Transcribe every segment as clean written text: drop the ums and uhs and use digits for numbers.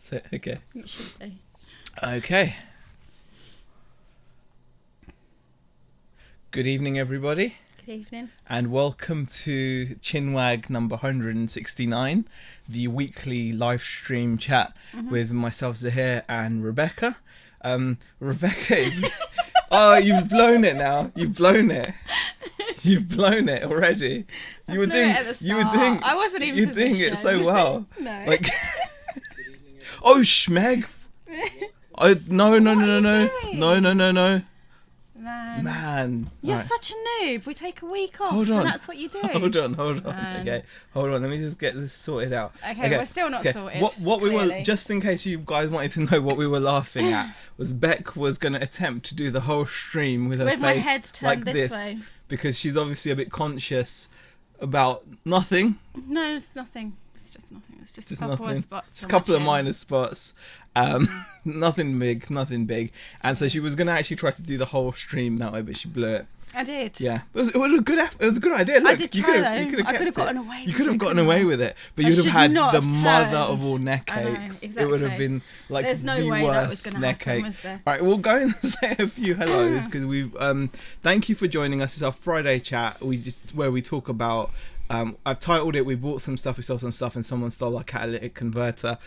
That's it. Okay. It should be. Okay. Good evening, everybody, Good evening. and welcome to Chinwag number 169, the weekly live stream chat with myself, Zahir, and Rebecca. Rebecca is... Oh, you've blown it now. You've blown it. You've blown it already. You were doing. You were doing. I wasn't even. You're doing it so well. No. Like. Oh, Schmeg. Oh no. Man. You're Right. such a noob. We take a week off. Hold on. And that's what you do. Hold on. Man. Okay, hold on. Let me just get this sorted out. Okay, we're still not sorted. What we were, clearly. just in case you guys wanted to know what we were laughing at, was Beck was going to attempt to do the whole stream with her With my face head turned like this this way. because she's obviously a bit conscious about nothing. No, it's nothing. It's just nothing. It's just a couple nothing. of spots. Just a on my couple of chin. minor spots. Nothing big. And so she was going to actually try to do the whole stream that way, but she blew it. I did. Yeah, it was a good effort. It was a good idea. Look, I did try though. You could have I could have gotten away. You could have gotten away with it, but you'd have should had not the have mother of turned. all neck I know, aches. It would have exactly. been like There's no the way that was worst gonna neck happen, ache. was there? All right, we'll go and say a few hellos because we've. Thank you for joining us. It's our Friday chat. Where we talk about. I've titled it, we bought some stuff, we sold some stuff, and someone stole our catalytic converter.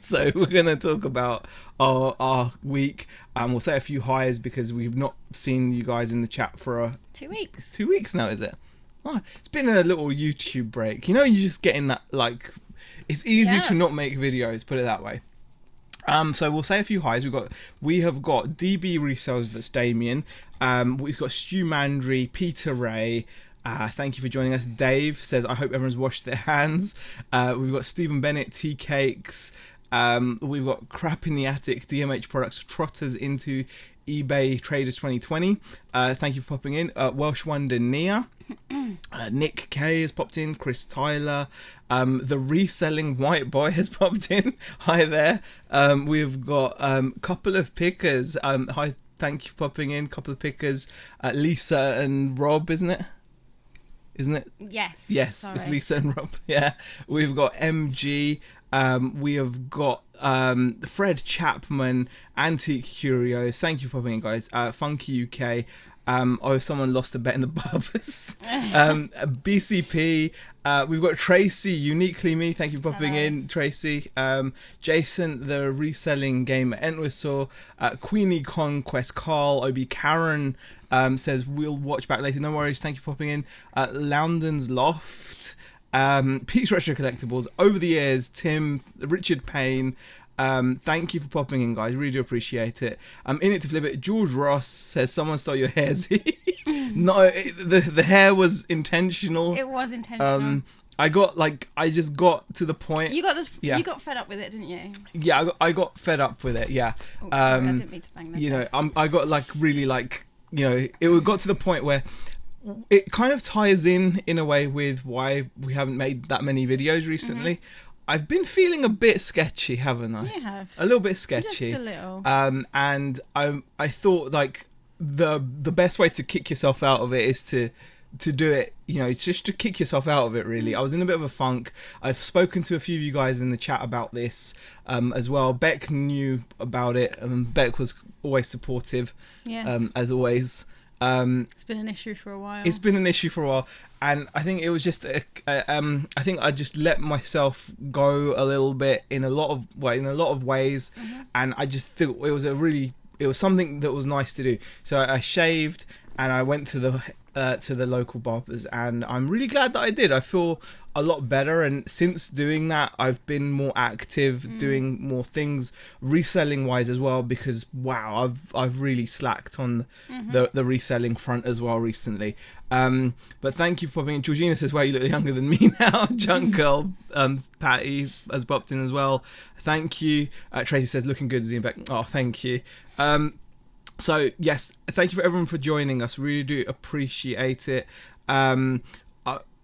So we're going to talk about our week. We'll say a few highs because we've not seen you guys in the chat for 2 weeks. 2 weeks now, is it? Oh, it's been a little YouTube break. You know, you're just getting that, like, it's easy to not make videos, put it that way. So we'll say a few highs. We have got DB resales, that's Damien. We've got Stu Mandry, Peter Ray. Thank you for joining us. Dave says, I hope everyone's washed their hands. We've got Stephen Bennett, Tea Cakes. We've got Crap in the Attic, DMH Products, Trotters into eBay Traders 2020. Thank you for popping in. Welsh Wonder Nia. Nick K has popped in. Chris Tyler. The Reselling White Boy has popped in. Hi there. We've got a couple of pickers. Hi, thank you for popping in. Couple of pickers. Lisa and Rob, isn't it? Yes, Sorry. it's Lisa and Rob. Yeah, we've got MG. We have got Fred Chapman, Antique Curios. Thank you for popping in, guys. Funky UK. Someone lost a bet in the barbers. BCP. We've got Tracy, Uniquely Me. Thank you for popping in, Tracy. Jason, the Reselling Gamer Entwistle. Queenie Conquest. Carl, Obi Karen says we'll watch back later. No worries. Thank you for popping in. Loudon's Loft. Pete's Retro Collectibles. Over the Years. Tim, Richard Payne. Thank you for popping in, guys. Really do appreciate it. In it to flip it. George Ross says someone stole your hair. No, the hair was intentional. It was intentional. I just got to the point. You got this. Yeah. You got fed up with it, didn't you? Yeah, I got fed up with it. Yeah. Oh, sorry, I didn't mean to bang that. You know, I got really it got to the point where it kind of ties in a way with why we haven't made that many videos recently. I've been feeling a bit sketchy, haven't I? You have. A little bit sketchy. Just a little. And I thought like the best way to kick yourself out of it is to do it, you know, just to kick yourself out of it, really. I was in a bit of a funk. I've spoken to a few of you guys in the chat about this as well. Beck knew about it, and Beck was always supportive, Yes. as always. It's been an issue for a while. It's been an issue for a while, and I think it was just I think I just let myself go a little bit in a lot of ways, and I just thought it was something that was nice to do. So I shaved and I went to the local barbers, and I'm really glad that I did. I feel a lot better, and since doing that I've been more active, doing more things reselling wise as well, because wow, I've really slacked on the reselling front as well recently. But thank you for popping in. Georgina says, wow, you look younger than me now. Junk Girl, Patty has popped in as well. Thank you. Tracy says, looking good, Zimbek. Oh, thank you. So yes, thank you for everyone for joining us. Really do appreciate it.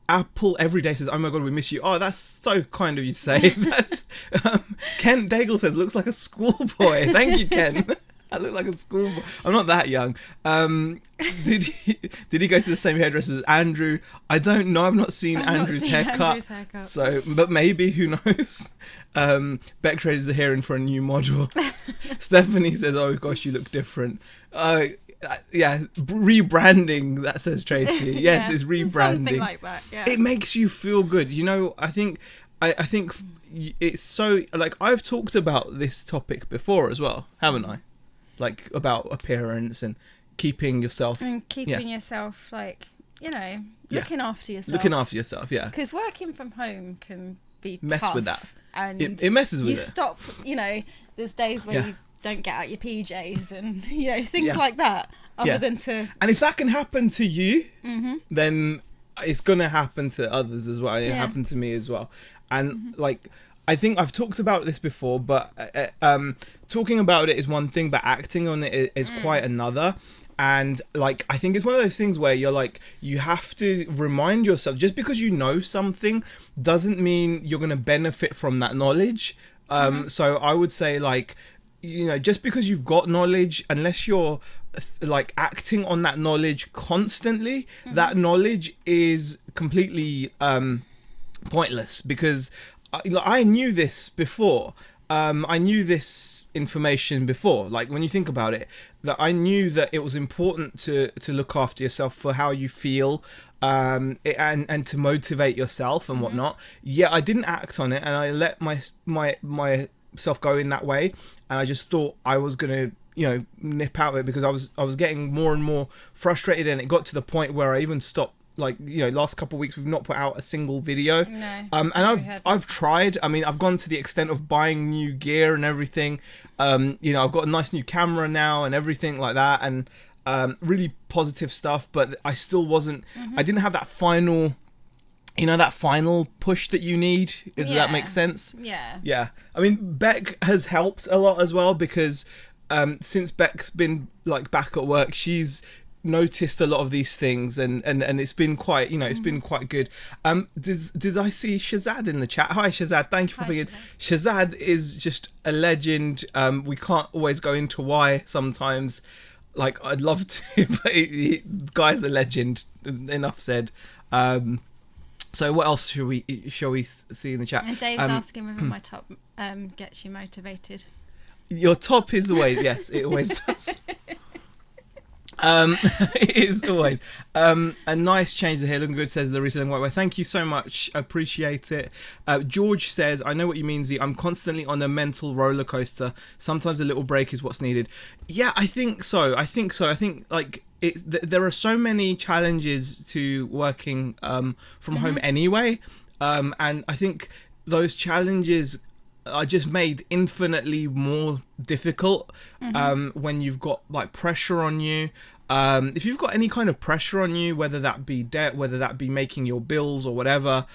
Apple Everyday says, oh my god, we miss you. Oh, that's so kind of you to say. That's Ken Daigle says, looks like a schoolboy. Thank you, Ken. I look like a schoolboy. I'm not that young. Did he go to the same hairdresser as Andrew? I don't know. I've not seen Andrew's haircut. So, but maybe, who knows? Beck Traders are hearing for a new module. Stephanie says, "Oh gosh, you look different." Yeah, rebranding. That says Tracy. Yes, it's rebranding. Something like that. Yeah. It makes you feel good. You know, I think it's so, like, I've talked about this topic before as well, haven't I? Like, about appearance and keeping yourself. And keeping yourself, like, you know, looking after yourself. Looking after yourself, yeah. Because working from home can be mess tough, with that. And it messes with it. You stop, you know, there's days where you don't get out your PJs and, you know, things like that. Other than to... And if that can happen to you, then it's going to happen to others as well. It happened to me as well. And, like, I think I've talked about this before, but talking about it is one thing, but acting on it is quite another. And, like, I think it's one of those things where you're like, you have to remind yourself, just because you know something doesn't mean you're going to benefit from that knowledge. So I would say, like, you know, just because you've got knowledge, unless you're like acting on that knowledge constantly, that knowledge is completely pointless, because I knew this before. I knew this information before. Like, when you think about it, that I knew that it was important to look after yourself for how you feel, and to motivate yourself and whatnot. Yeah, I didn't act on it, and I let myself go in that way, and I just thought I was gonna, you know, nip out of it, because I was getting more and more frustrated, and it got to the point where I even stopped. Like, you know, last couple of weeks we've not put out a single video. No. And I've tried. I mean, I've gone to the extent of buying new gear and everything. You know, I've got a nice new camera now and everything like that, and really positive stuff. But I still wasn't. I didn't have that final, you know, that final push that you need. Does that make sense? Yeah. Yeah. I mean, Beck has helped a lot as well, because since Beck's been, like, back at work, she's noticed a lot of these things, and it's been quite, you know, it's been quite good. Did I see Shazad in the chat? Hi Shazad, thank you for being in. Shazad is just a legend. We can't always go into why sometimes, like, I'd love to, but guy's a legend. Enough said. So what else shall we see in the chat? And Dave's asking whether my top gets you motivated. Your top is always, yes, it always does. It is always a nice change here. Looking good, says the reselling white way. Thank you so much, appreciate it. George says, I know what you mean, Z. I'm constantly on a mental roller coaster. Sometimes a little break is what's needed. Yeah, I think so. I think like there are so many challenges to working from home anyway, and I think those challenges are just made infinitely more difficult when you've got, like, pressure on you. If you've got any kind of pressure on you, whether that be debt, whether that be making your bills or whatever,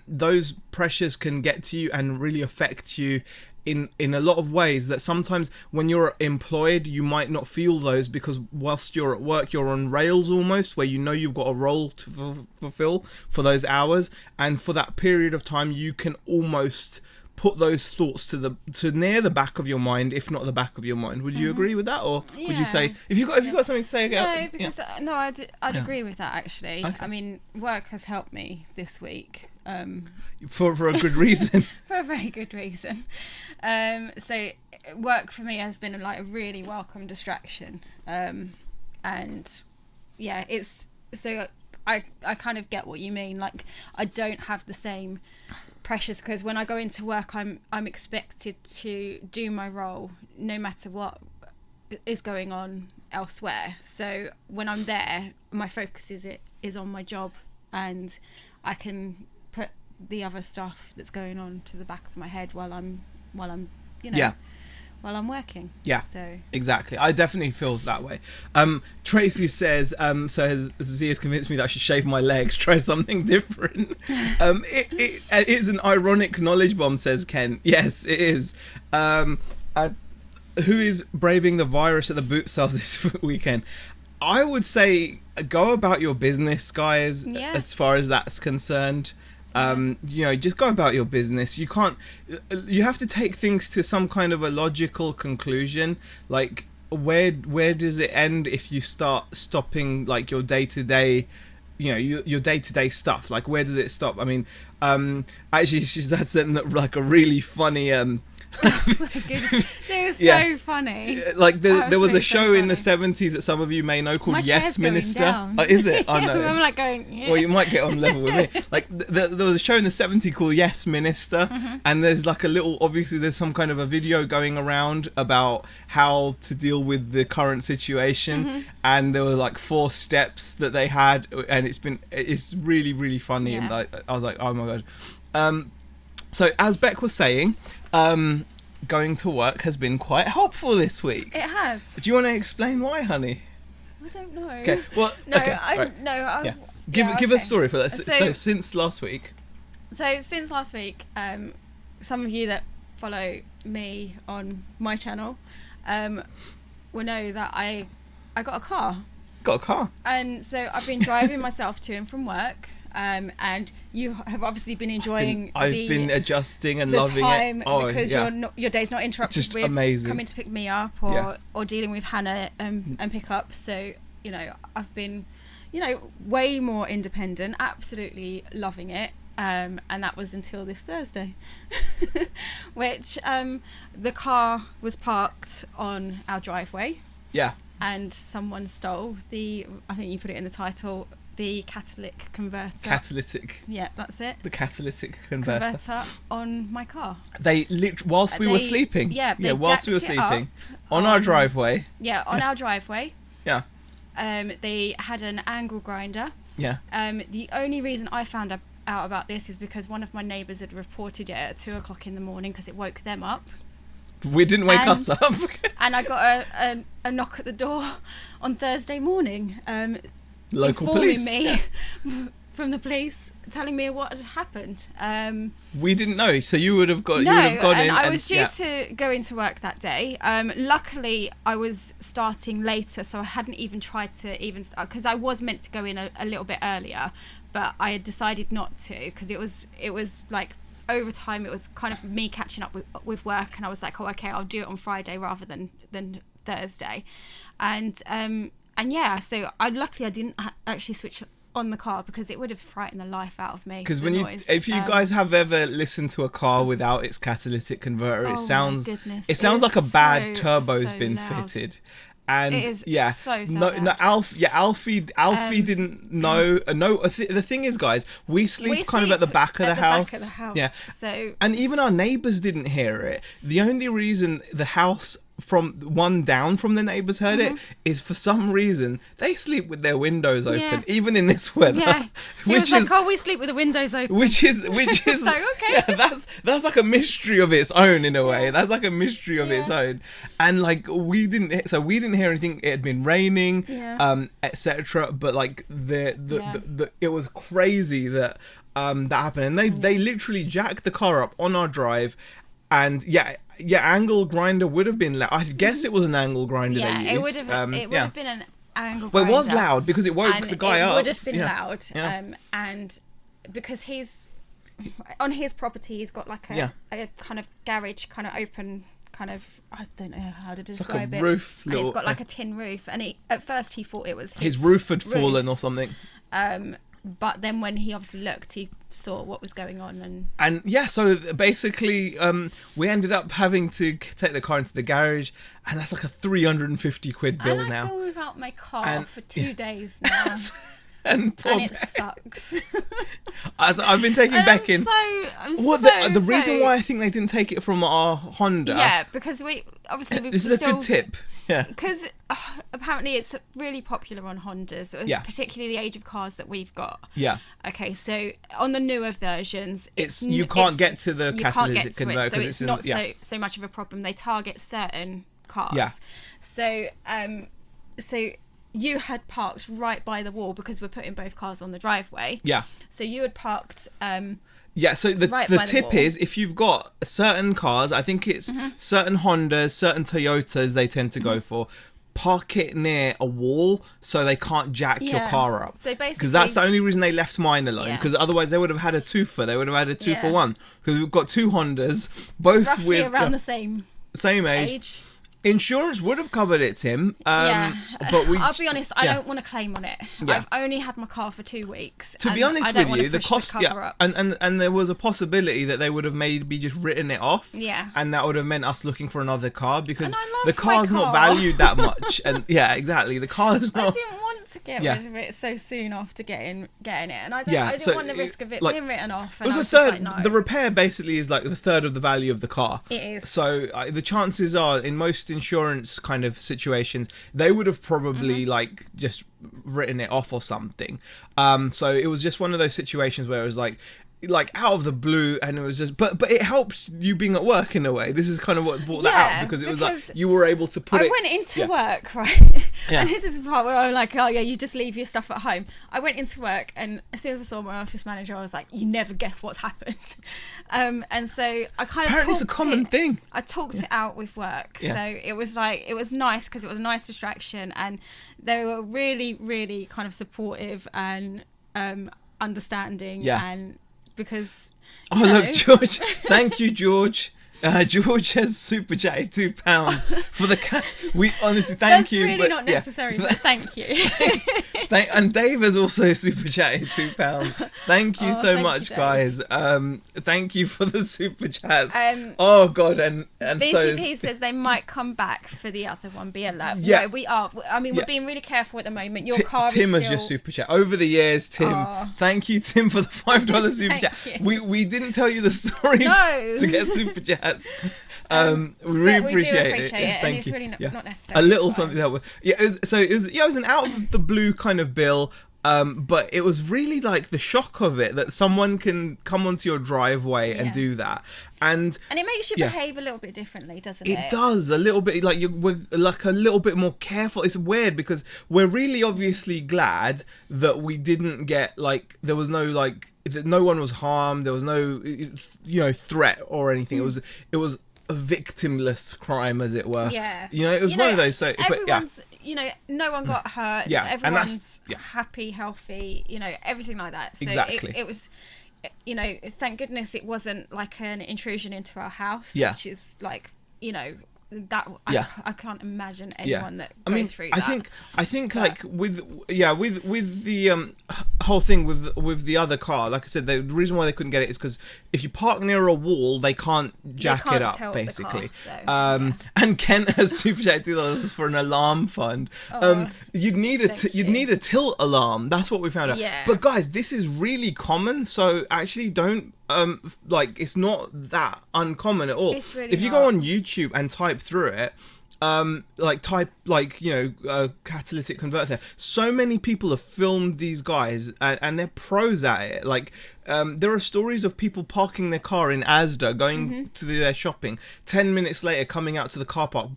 those pressures can get to you and really affect you in a lot of ways that sometimes when you're employed you might not feel those, because whilst you're at work you're on rails almost, where you know you've got a role to fulfill for those hours, and for that period of time you can almost put those thoughts to near the back of your mind, if not the back of your mind. Would you agree with that, or would you say if you got something to say again? No, because I'd agree with that, actually. Okay. I mean, work has helped me this week. For a good reason. For a very good reason. So work for me has been, like, a really welcome distraction. And yeah, it's so I kind of get what you mean. Like, I don't have the same pressures, because when I go into work I'm expected to do my role no matter what is going on elsewhere. So when I'm there, my focus is on my job, and I can put the other stuff that's going on to the back of my head while I'm you know while I'm working. Yeah, so exactly. I definitely feel that way. Tracy says, so Z has convinced me that I should shave my legs, try something different. It is an ironic knowledge bomb, says Ken. Yes, it is. Who is braving the virus at the boot sales this weekend? I would say go about your business, guys, as far as that's concerned. You know, just go about your business. You have to take things to some kind of a logical conclusion. Like, where does it end if you start stopping, like, your day-to-day you know, your day-to-day stuff. Like, where does it stop? I mean, actually, she's had something like a really funny It was so funny. Like there was a show so in the 70s that some of you may know called My Yes chair's going Minister. down. Oh, is it? I know. I'm like going. Yeah. Well, you might get on level with me. Like there was a show in the 70s called Yes Minister, and there's like a little. Obviously, there's some kind of a video going around about how to deal with the current situation, and there were like 4 steps that they had, and it's really really funny, and like I was like, oh my god. So as Beck was saying, going to work has been quite helpful this week. It has. Do you want to explain why, honey? I don't know. Okay. Well, No, okay. I Give us a story for that. So So- since last week. So since last week, some of you that follow me on my channel will know that I got a car. Got a car. And so I've been driving myself to and from work. And you have obviously been enjoying I've been adjusting and the loving time it. Oh, because your day's not interrupted Just with amazing. coming to pick me up or dealing with Hannah and pick up. So, you know, I've been, you know, way more independent, absolutely loving it. And that was until this Thursday, which the car was parked on our driveway. Yeah. And someone stole I think you put it in the title, the catalytic converter. Catalytic. Yeah, that's it. The catalytic converter. On my car. They whilst we were sleeping. Yeah, whilst we were sleeping on our driveway. Yeah, on our driveway. Yeah. They had an angle grinder. Yeah. The only reason I found out about this is because one of my neighbours had reported it at 2:00 in the morning because it woke them up. We didn't wake us up. And I got a knock at the door on Thursday morning. Local informing police. me from the police, telling me what had happened. We didn't know, so you would have got. No, you would have gone and in. I was due to go into work that day. Luckily, I was starting later, so I hadn't even tried to even start because I was meant to go in a little bit earlier, but I had decided not to because it was like overtime. It was kind of me catching up with work, and I was like, oh, okay, I'll do it on Friday rather than Thursday, and yeah, so luckily I didn't actually switch on the car because it would have frightened the life out of me. Because if you guys have ever listened to a car without its catalytic converter, it sounds like a bad turbo's been fitted. And it is so Alfie didn't know. The thing is, guys, we sleep kind of at the back of the house. Yeah. So and even our neighbours didn't hear it. The only reason the house from one down from the neighbours heard it is for some reason they sleep with their windows open, even in this weather. Yeah. Which is like, we sleep with the windows open. Which is so, okay. Yeah, that's like a mystery of its own in a way. That's like a mystery of its own. And like we didn't hear anything. It had been raining, etc. But like the it was crazy that that happened, and they literally jacked the car up on our drive, and angle grinder would have been loud. I guess it was an angle grinder they used. It would have been an angle grinder. Well, it was loud because it woke the guy up. It would have been loud. And because he's on his property, he's got like a kind of garage, kind of open, kind of, I don't know how to describe it's like a roof. And it's got like a tin roof. And at first he thought it was his roof had fallen or something. But then when he obviously looked, he saw what was going on, and so basically we ended up having to take the car into the garage, and that's like a 350 quid bill and now. I've been without my car for 2 days now. and it sucks. I've been taking Beck in. The reason so... why I think they didn't take it from our Honda. Yeah, because we obviously this is a good tip. Yeah. Because apparently it's really popular on Hondas, particularly the age of cars that we've got. Yeah. Okay, so on the newer versions, you can't get to the catalytic converter, so it's not so much of a problem. They target certain cars. Yeah. So you had parked right by the wall because we're putting both cars on the driveway. Yeah. So you had parked. So the tip is, if you've got certain cars, I think it's certain Hondas, certain Toyotas they tend to go for, park it near a wall so they can't jack your car up. So basically, because that's the only reason they left mine alone, because otherwise they would have had a twofer. They would have had a 2-for-1, because we've got two Hondas, both roughly with around the same age. Insurance would have covered it, Tim. Yeah, but I'll be honest, I yeah. don't want to claim on it. Yeah. I've only had my car for 2 weeks. To be honest with you, the cost, and there was a possibility that they would have maybe just written it off. Yeah. And that would have meant us looking for another car, because the my car's not car. valued that much. And yeah, exactly. The car's I not. didn't want to get rid of it so soon after getting it, and I didn't want the risk of it being written off. It was a third. Like, no. The repair basically is like the third of the value of the car. It is. So the chances are, in most insurance kind of situations, they would have probably like just written it off or something. So it was just one of those situations where it was like out of the blue, and it was just but it helps you being at work in a way. This is kind of what brought that out, because it was like you were able to put it. I went into work, right? Yeah. And this is the part where I'm like, oh yeah, you just leave your stuff at home. I went into work, and as soon as I saw my office manager, I was like, you never guess what's happened. And so I kind of apparently it's a common thing. I talked it out with work, so it was nice, because it was a nice distraction, and they were really, really kind of supportive and understanding, and because look, George, thank you, George. George has super chatted £2 for the cat. We honestly thank you. That's really not necessary, but thank you. And Dave has also super chatted £2. Thank you so much, guys. Thank you for the super chats. Oh God, and BCP says they might come back for the other one. Be alert. Yeah, no, we are. I mean, we're being really careful at the moment. Your car. Tim is has just super chat over the years. Tim, thank you, Tim, for the $5 super chat. We didn't tell you the story to get super chats. We really appreciate it. And it's really not necessary. A little something that was it was an out of the blue kind of bill, but it was really like the shock of it that someone can come onto your driveway and do that, and it makes you behave a little bit differently, doesn't it? It does, a little bit, like we're like a little bit more careful. It's weird because we're really obviously glad that we didn't get there was no no one was harmed, there was no threat or anything. It was a victimless crime, as it were. It was one of those. So everyone's no one got hurt. Everyone's and happy, healthy, everything like that. So exactly. It was, thank goodness it wasn't like an intrusion into our house, which is like, that I can't imagine anyone that goes through that. I think like with the whole thing with the other car, like I said, the reason why they couldn't get it is because if you park near a wall, they can't jack it up, basically. Car, and Kent has super chatted $2 for an alarm fund. You'd need a tilt alarm. That's what we found out. But guys, this is really common, so actually don't it's not that uncommon at all. It's really if you go on YouTube and type through it, catalytic converter, so many people have filmed these guys and they're pros at it. There are stories of people parking their car in Asda, going to their shopping, 10 minutes later coming out to the car park,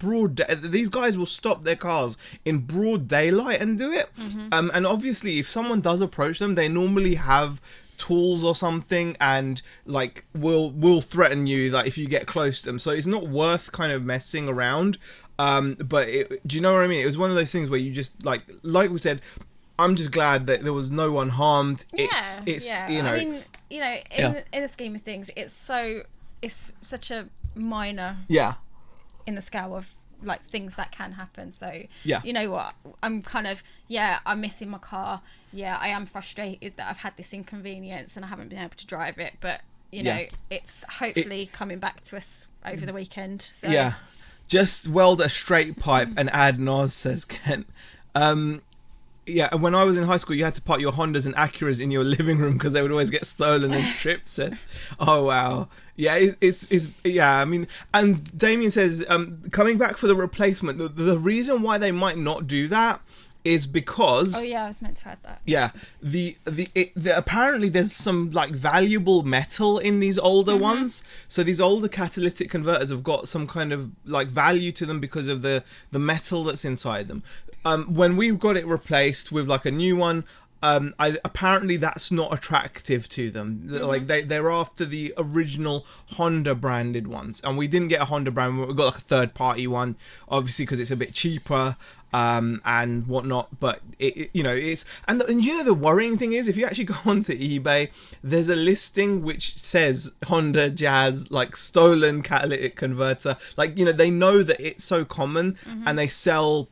these guys will stop their cars in broad daylight and do it. And obviously if someone does approach them, they normally have tools or something, and will threaten you if you get close to them. So it's not worth kind of messing around. But do you know what I mean? It was one of those things where you just like we said, I'm just glad that there was no one harmed. It's I mean, in the scheme of things, it's such a minor in the scale of things that can happen. So you know what, I'm kind of I'm missing my car. I am frustrated that I've had this inconvenience and I haven't been able to drive it, but it's hopefully coming back to us over the weekend. So just weld a straight pipe and add NOS, says Kent. And when I was in high school, you had to park your Hondas and Acuras in your living room because they would always get stolen and stripped, says. Oh, wow. I mean, and Damien says, coming back for the replacement, the reason why they might not do that is because... Oh, yeah, I was meant to add that. Apparently there's some valuable metal in these older ones. So these older catalytic converters have got some kind of value to them because of the metal that's inside them. When we got it replaced with a new one, apparently that's not attractive to them. Like they're after the original Honda branded ones, and we didn't get a Honda brand. We got like a third party one, obviously because it's a bit cheaper. And whatnot, but it's and the worrying thing is, if you actually go onto eBay, there's a listing which says Honda Jazz, like stolen catalytic converter. Like, they know that it's so common, and they sell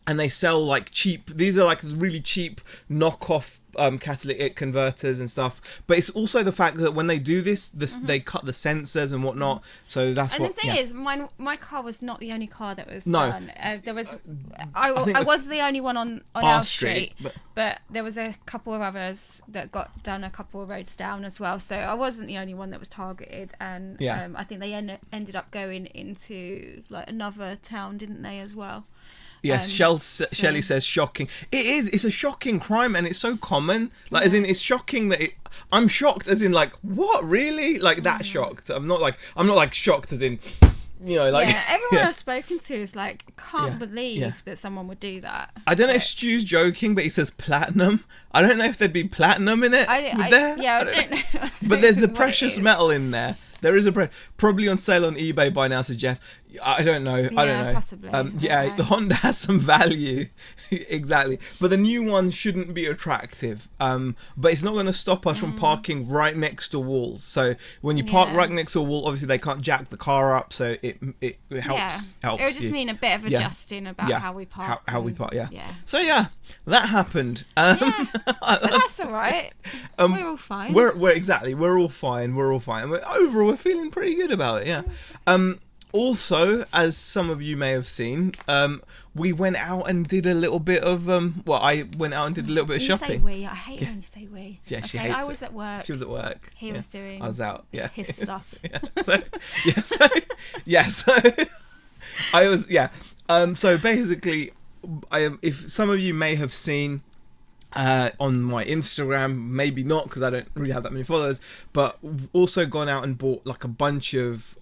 like cheap. These are like really cheap knockoff catalytic converters and stuff. But it's also the fact that when they do this, they cut the sensors and whatnot. So that's and what. And the thing is, my car was not the only car that was No. done. There was, I was the only one on our street, but there was a couple of others that got done a couple of roads down as well. So I wasn't the only one that was targeted, and I think they ended up going into like another town, didn't they, as well? Yes, Shelley says shocking. It is. It's a shocking crime, and it's so common. Like, as in, it's shocking that I'm shocked, as in, like, what, really? Like, that shocked. I'm not like shocked, as in, like. Yeah, everyone I've spoken to is like, can't believe that someone would do that. I don't know if Stu's joking, but he says platinum. I don't know if there'd be platinum in it. I don't know. But there's a precious metal in there. There is probably on sale on eBay by now, says Jeff. I don't know. I don't know. Possibly. The Honda has some value. Exactly. But the new one shouldn't be attractive. But it's not going to stop us from parking right next to walls. So when you park right next to a wall, obviously they can't jack the car up. So it helps. It would just mean a bit of adjusting about how we park. How we park, So that happened. But that's all right. We're all fine. We're all fine. And overall, we're feeling pretty good about it. Yeah. Also, as some of you may have seen, we went out and did a little bit of I went out and did a little bit of shopping. You say we. I hate when you say we. Yeah, she hates it. I was at work. She was at work. He was doing. I was out. Yeah. His stuff. So I was. So basically, if some of you may have seen. On my Instagram, maybe not because I don't really have that many followers, but also gone out and bought like a bunch of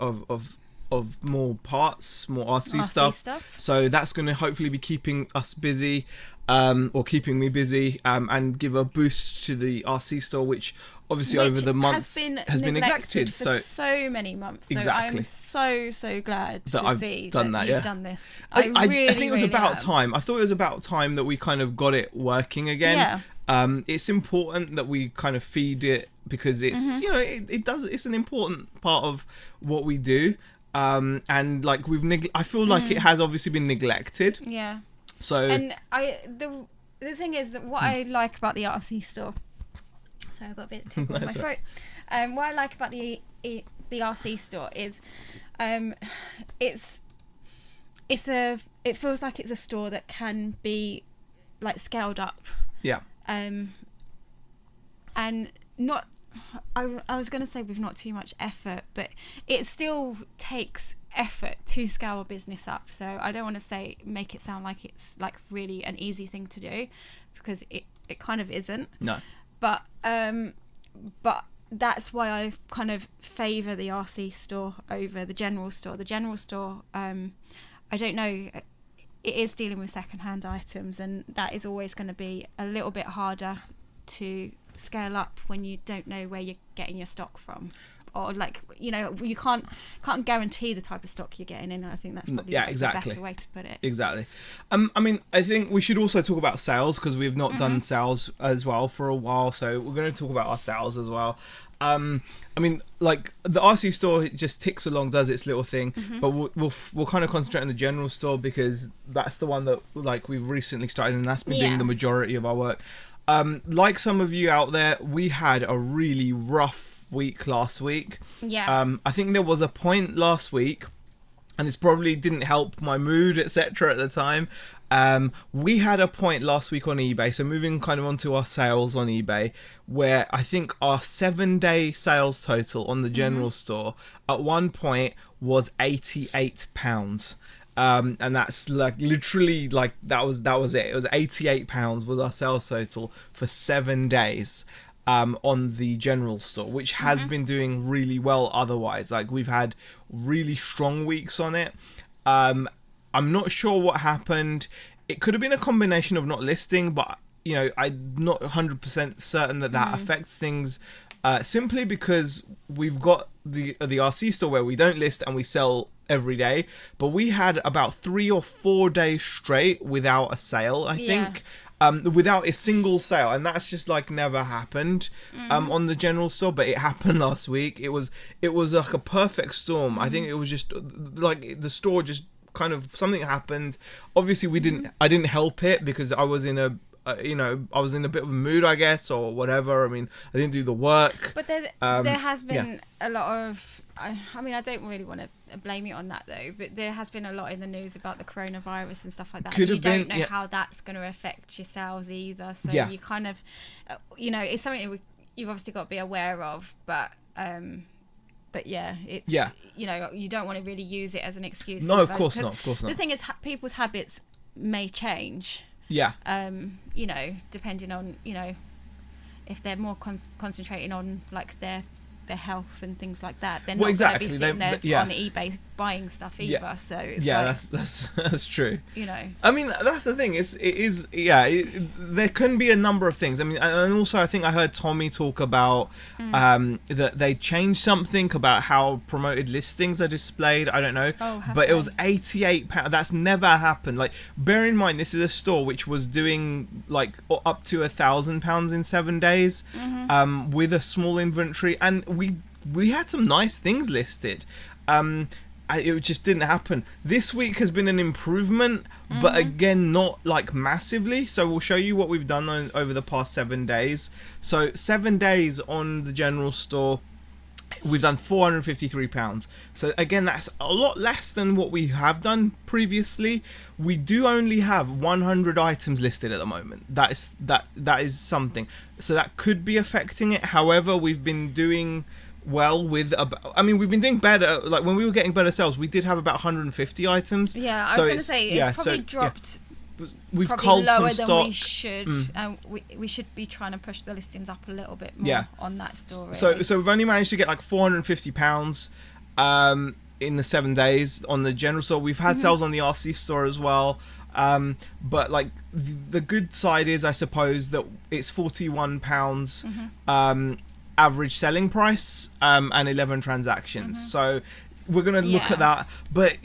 more parts, more RC stuff. So that's going to hopefully be keeping us busy, or keeping me busy, and give a boost to the RC store, which obviously over the months has been neglected for so many months. So I'm so glad that to see that you've done this. I think it was about time. I thought it was about time that we kind of got it working again. It's important that we kind of feed it because it's it's an important part of what we do. And like I feel like it has obviously been neglected. Yeah. So and the thing is that what I like about the RC store. So I've got a bit of tickle in my throat. What I like about the RC store is, it feels like it's a store that can be like scaled up. Yeah. And not. I was going to say with not too much effort, but it still takes effort to scale a business up. So I don't want to make it sound like it's like really an easy thing to do, because it kind of isn't. No. But that's why I kind of favour the RC store over the general store. The general store, I don't know, it is dealing with second-hand items, and that is always going to be a little bit harder to scale up when you don't know where you're getting your stock from, or like you can't guarantee the type of stock you're getting in. I think that's probably the better way to put it. Exactly. I mean, I think we should also talk about sales, because we've not done sales as well for a while, so we're going to talk about our sales as well. I mean, like the RC store, it just ticks along, does its little thing, but we'll kind of concentrate on the general store, because that's the one that like we've recently started, and that's been doing the majority of our work. Like some of you out there, we had a really rough week last week. Yeah. I think there was a point last week, and this probably didn't help my mood, etc. at the time. We had a point last week on eBay, so moving kind of onto our sales on eBay, where I think our 7-day sales total on the general store at one point was £88. And that's like literally like that was it. It was £88 was our sales total for 7 days on the general store, which has been doing really well otherwise. Like we've had really strong weeks on it. I'm not sure what happened. It could have been a combination of not listing, but you know, I'm not 100% certain that affects things, simply because we've got the RC store where we don't list and we sell every day, but we had about 3 or 4 days straight without a sale, I think. Without a single sale, and that's just like never happened on the general store, but it happened last week. It was like a perfect storm. I think it was just like the store just kind of, something happened. Obviously I didn't help it because I was in a I was in a bit of a mood, I guess, or whatever. I mean, I didn't do the work. But there has been a lot of, I mean, I don't really want to blame it on that though, but there has been a lot in the news about the coronavirus and stuff like that. You don't know how that's going to affect your sales either. So you kind of, it's something you've obviously got to be aware of, but yeah, it's, you don't want to really use it as an excuse. No, of course not. The thing is, people's habits may change. Yeah. Depending on, if they're more concentrating on like their health and things like that, they're not going to be sitting there on eBay buying stuff either. So it's that's true. I mean, that's the thing. There can be a number of things. I mean, and also I think I heard Tommy talk about that they changed something about how promoted listings are displayed. I don't know, but it was £88. That's never happened. Like, bear in mind, this is a store which was doing like up to £1,000 in 7 days, with a small inventory, and we had some nice things listed. It just didn't happen. This week has been an improvement, but again, not like massively. So we'll show you what we've done over the past 7 days. So 7 days on the general store, we've done £453. So again, that's a lot less than what we have done previously. We do only have 100 items listed at the moment. That is something. So that could be affecting it. However, we've been doing well with we've been doing better. Like, when we were getting better sales, we did have about 150 items. Yeah, I was going to say it's probably dropped. We've probably lower some than stock. We should. We should be trying to push the listings up a little bit more on that store. Really. So we've only managed to get like £450 in the 7 days on the general store. We've had sales on the RC store as well. But like the good side is, I suppose, that it's £41 average selling price, and 11 transactions. So we're going to look at that, but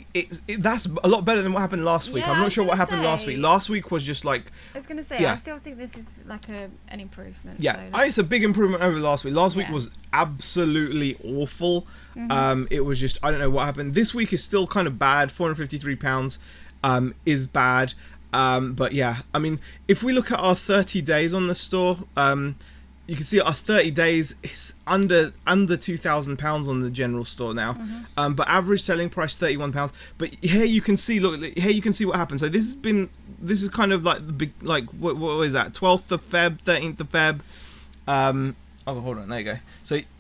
that's a lot better than what happened last week. I'm not sure what happened last week. Last week was just like, I was going to say, I still think this is like an improvement. Yeah, it's a big improvement over last week. Last week was absolutely awful. It was just, I don't know what happened. This week is still kind of bad. £453 is bad. But yeah, I mean, if we look at our 30 days on the store, you can see our 30 days is under £2,000 on the general store now. But average selling price £31. But here you can see, here you can see what happened. So this is kind of like the big, like, what is that? 12th of Feb, 13th of Feb. Oh, hold on, there you go.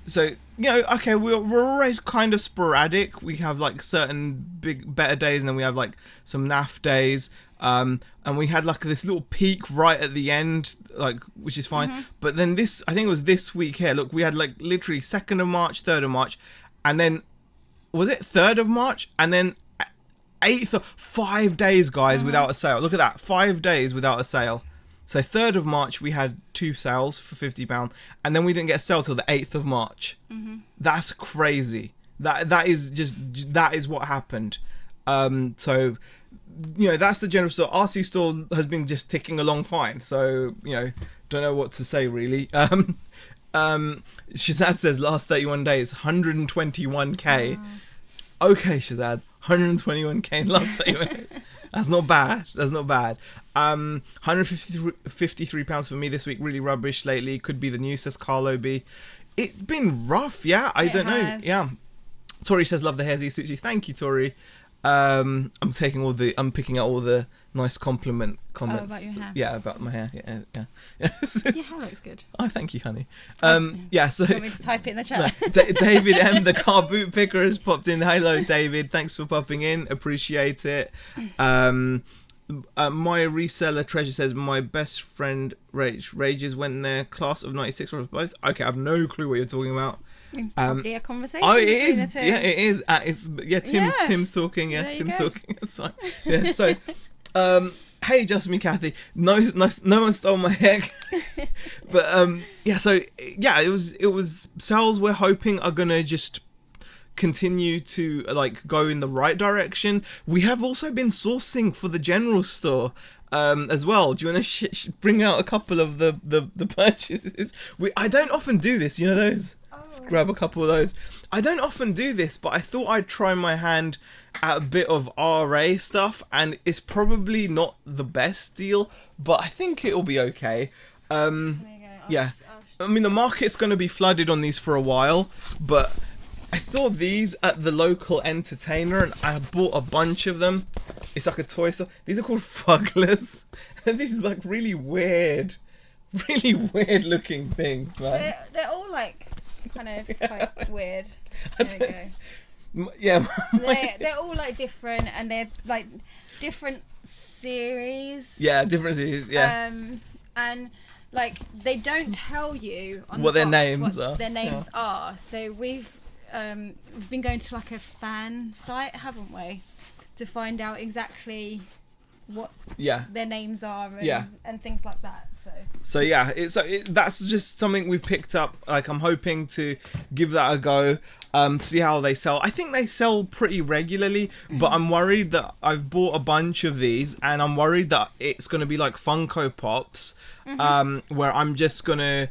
So okay, we're always kind of sporadic. We have like certain better days, and then we have like some naff days. And we had like this little peak right at the end, like, which is fine. But then I think it was this week here. Look, we had like literally 2nd of March, 3rd of March, and then was it 3rd of March, and then 8th of 5 days, guys, without a sale. Look at that, 5 days without a sale. So 3rd of March we had 2 sales for £50, and then we didn't get a sale till the 8th of March. That's crazy. That is what happened. So that's the general store. RC store has been just ticking along fine. So don't know what to say really. Shazad says last 31 days 121k. Okay, Shazad, 121k in last 31 days. That's not bad. £153 for me this week. Really rubbish lately. Could be the news, says Carlo B. It's been rough. Yeah, I don't know. Yeah. Tori says love the hair, Z suits you. Thank you, Tori. I'm picking out all the nice comments. About your hair. Yeah, about my hair. Yeah. Your hair looks good. Oh, thank you, honey. Yeah. So do you want me to type it in the chat? No, David M, the car boot picker, has popped in. Hello, David. Thanks for popping in. Appreciate it. My reseller Treasure says my best friend rages when their class of '96 was both. Okay, I have no clue what you're talking about. Probably a conversation. Oh, it is. Yeah, it is. Tim's talking. Yeah, Tim's talking. That's fine. Yeah. So, hey, just me, Kathy. No one stole my egg. But yeah, so yeah, it was sales we're hoping are gonna just continue to like go in the right direction. We have also been sourcing for the general store as well. Do you want to bring out a couple of the purchases? I don't often do this, you know those. Just grab a couple of those. I don't often do this, but I thought I'd try my hand at a bit of RA stuff, and it's probably not the best deal, but I think it'll be okay. Yeah, I mean the market's going to be flooded on these for a while, but I saw these at the local entertainer and I bought a bunch of them. It's like a toy store. These are called Fugglers, and these are like really weird looking things, man. They're all like kind of quite weird. There we go. Yeah, they're all like different, and they're like different series. Yeah, different series. Yeah. And like they don't tell you on what the their box names what are. Their names are. So we've been going to like a fan site, haven't we, to find out exactly what their names are and things like that. So yeah, that's just something we've picked up. Like I'm hoping to give that a go, see how they sell. I think they sell pretty regularly, but I'm worried that I've bought a bunch of these and I'm worried that it's going to be like Funko Pops, where I'm just going to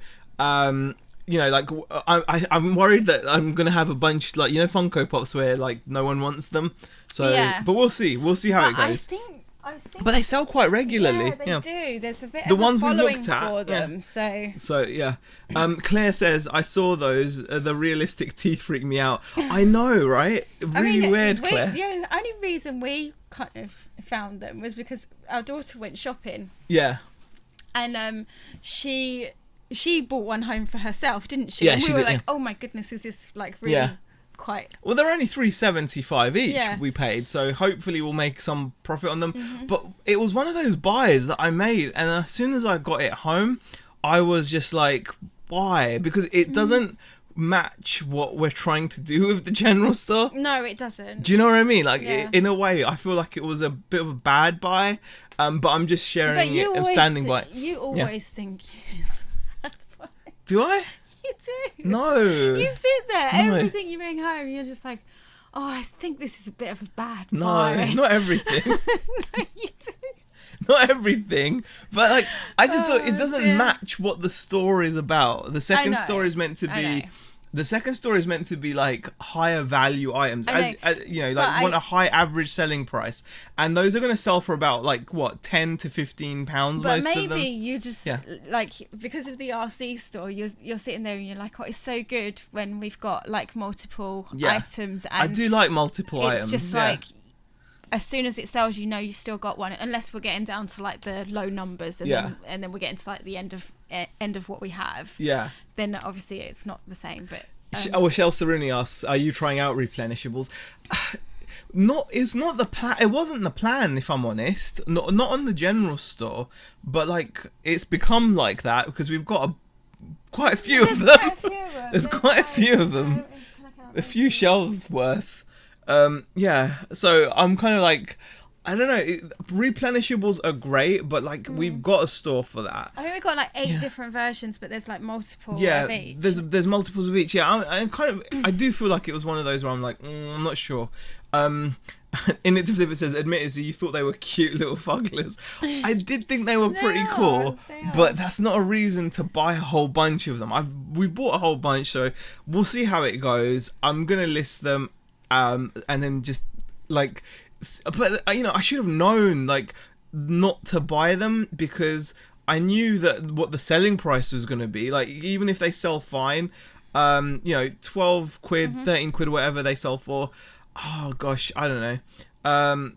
you know, like I'm worried that I'm gonna have a bunch like, you know, Funko Pops where like no one wants them. So but we'll see how it goes. I think but they sell quite regularly. Yeah, they do. There's a bit the of ones a we following looked at for them. So yeah. Claire says I saw those. The realistic teeth freak me out. I know, right? Really weird, Claire. The only reason we kind of found them was because our daughter went shopping. Yeah. And she bought one home for herself, didn't she? Yeah, and we she were did, like, oh my goodness, is this like really quite... Well, they're only $3.75 each we paid, so hopefully we'll make some profit on them. But it was one of those buys that I made, and as soon as I got it home, I was just like, why? Because it doesn't match what we're trying to do with the general store. No, it doesn't. Do you know what I mean? Like, in a way, I feel like it was a bit of a bad buy, but I'm just sharing it and standing by it. You always think it's a bad buy. Do I? You do. No. You sit there, everything you bring home, you're just like, oh, I think this is a bit of a bad buy. No, not everything. No, you do. Not everything, but like I just thought it doesn't match what the story is about. The second story is meant to be. The second story is meant to be like higher value items, as you know, like want a high average selling price, and those are going to sell for about like what, £10 to £15. But most of them. maybe you just like, because of the RC store, you're sitting there and you're like, oh, it's so good when we've got like multiple items. And I do like multiple items. It's just like, as soon as it sells, you know you've still got one, unless we're getting down to like the low numbers, and then we're getting to like the end of what we have. Yeah. Then obviously it's not the same. But Shel Saruni asks, "Are you trying out replenishables?" It's not the plan. It wasn't the plan, if I'm honest. Not on the general store, but like it's become like that because we've got quite a few of them. There's quite a few of them. A few shelves worth. So I'm kind of like, I don't know, replenishables are great, but like we've got a store for that. I think we've got like 8 different versions, but there's like multiple of each. There's multiples of each. I do feel like it was one of those where I'm like, I'm not sure. In it to flip, it says, admittedly, you thought they were cute little fugglers. I did think they were pretty cool, but that's not a reason to buy a whole bunch of them. We bought a whole bunch, so we'll see how it goes. I'm gonna list them, and then just like, but you know, I should have known like not to buy them because I knew that what the selling price was gonna be. Like, even if they sell fine, you know, 12 quid, 13 quid, whatever they sell for. Oh gosh, I don't know.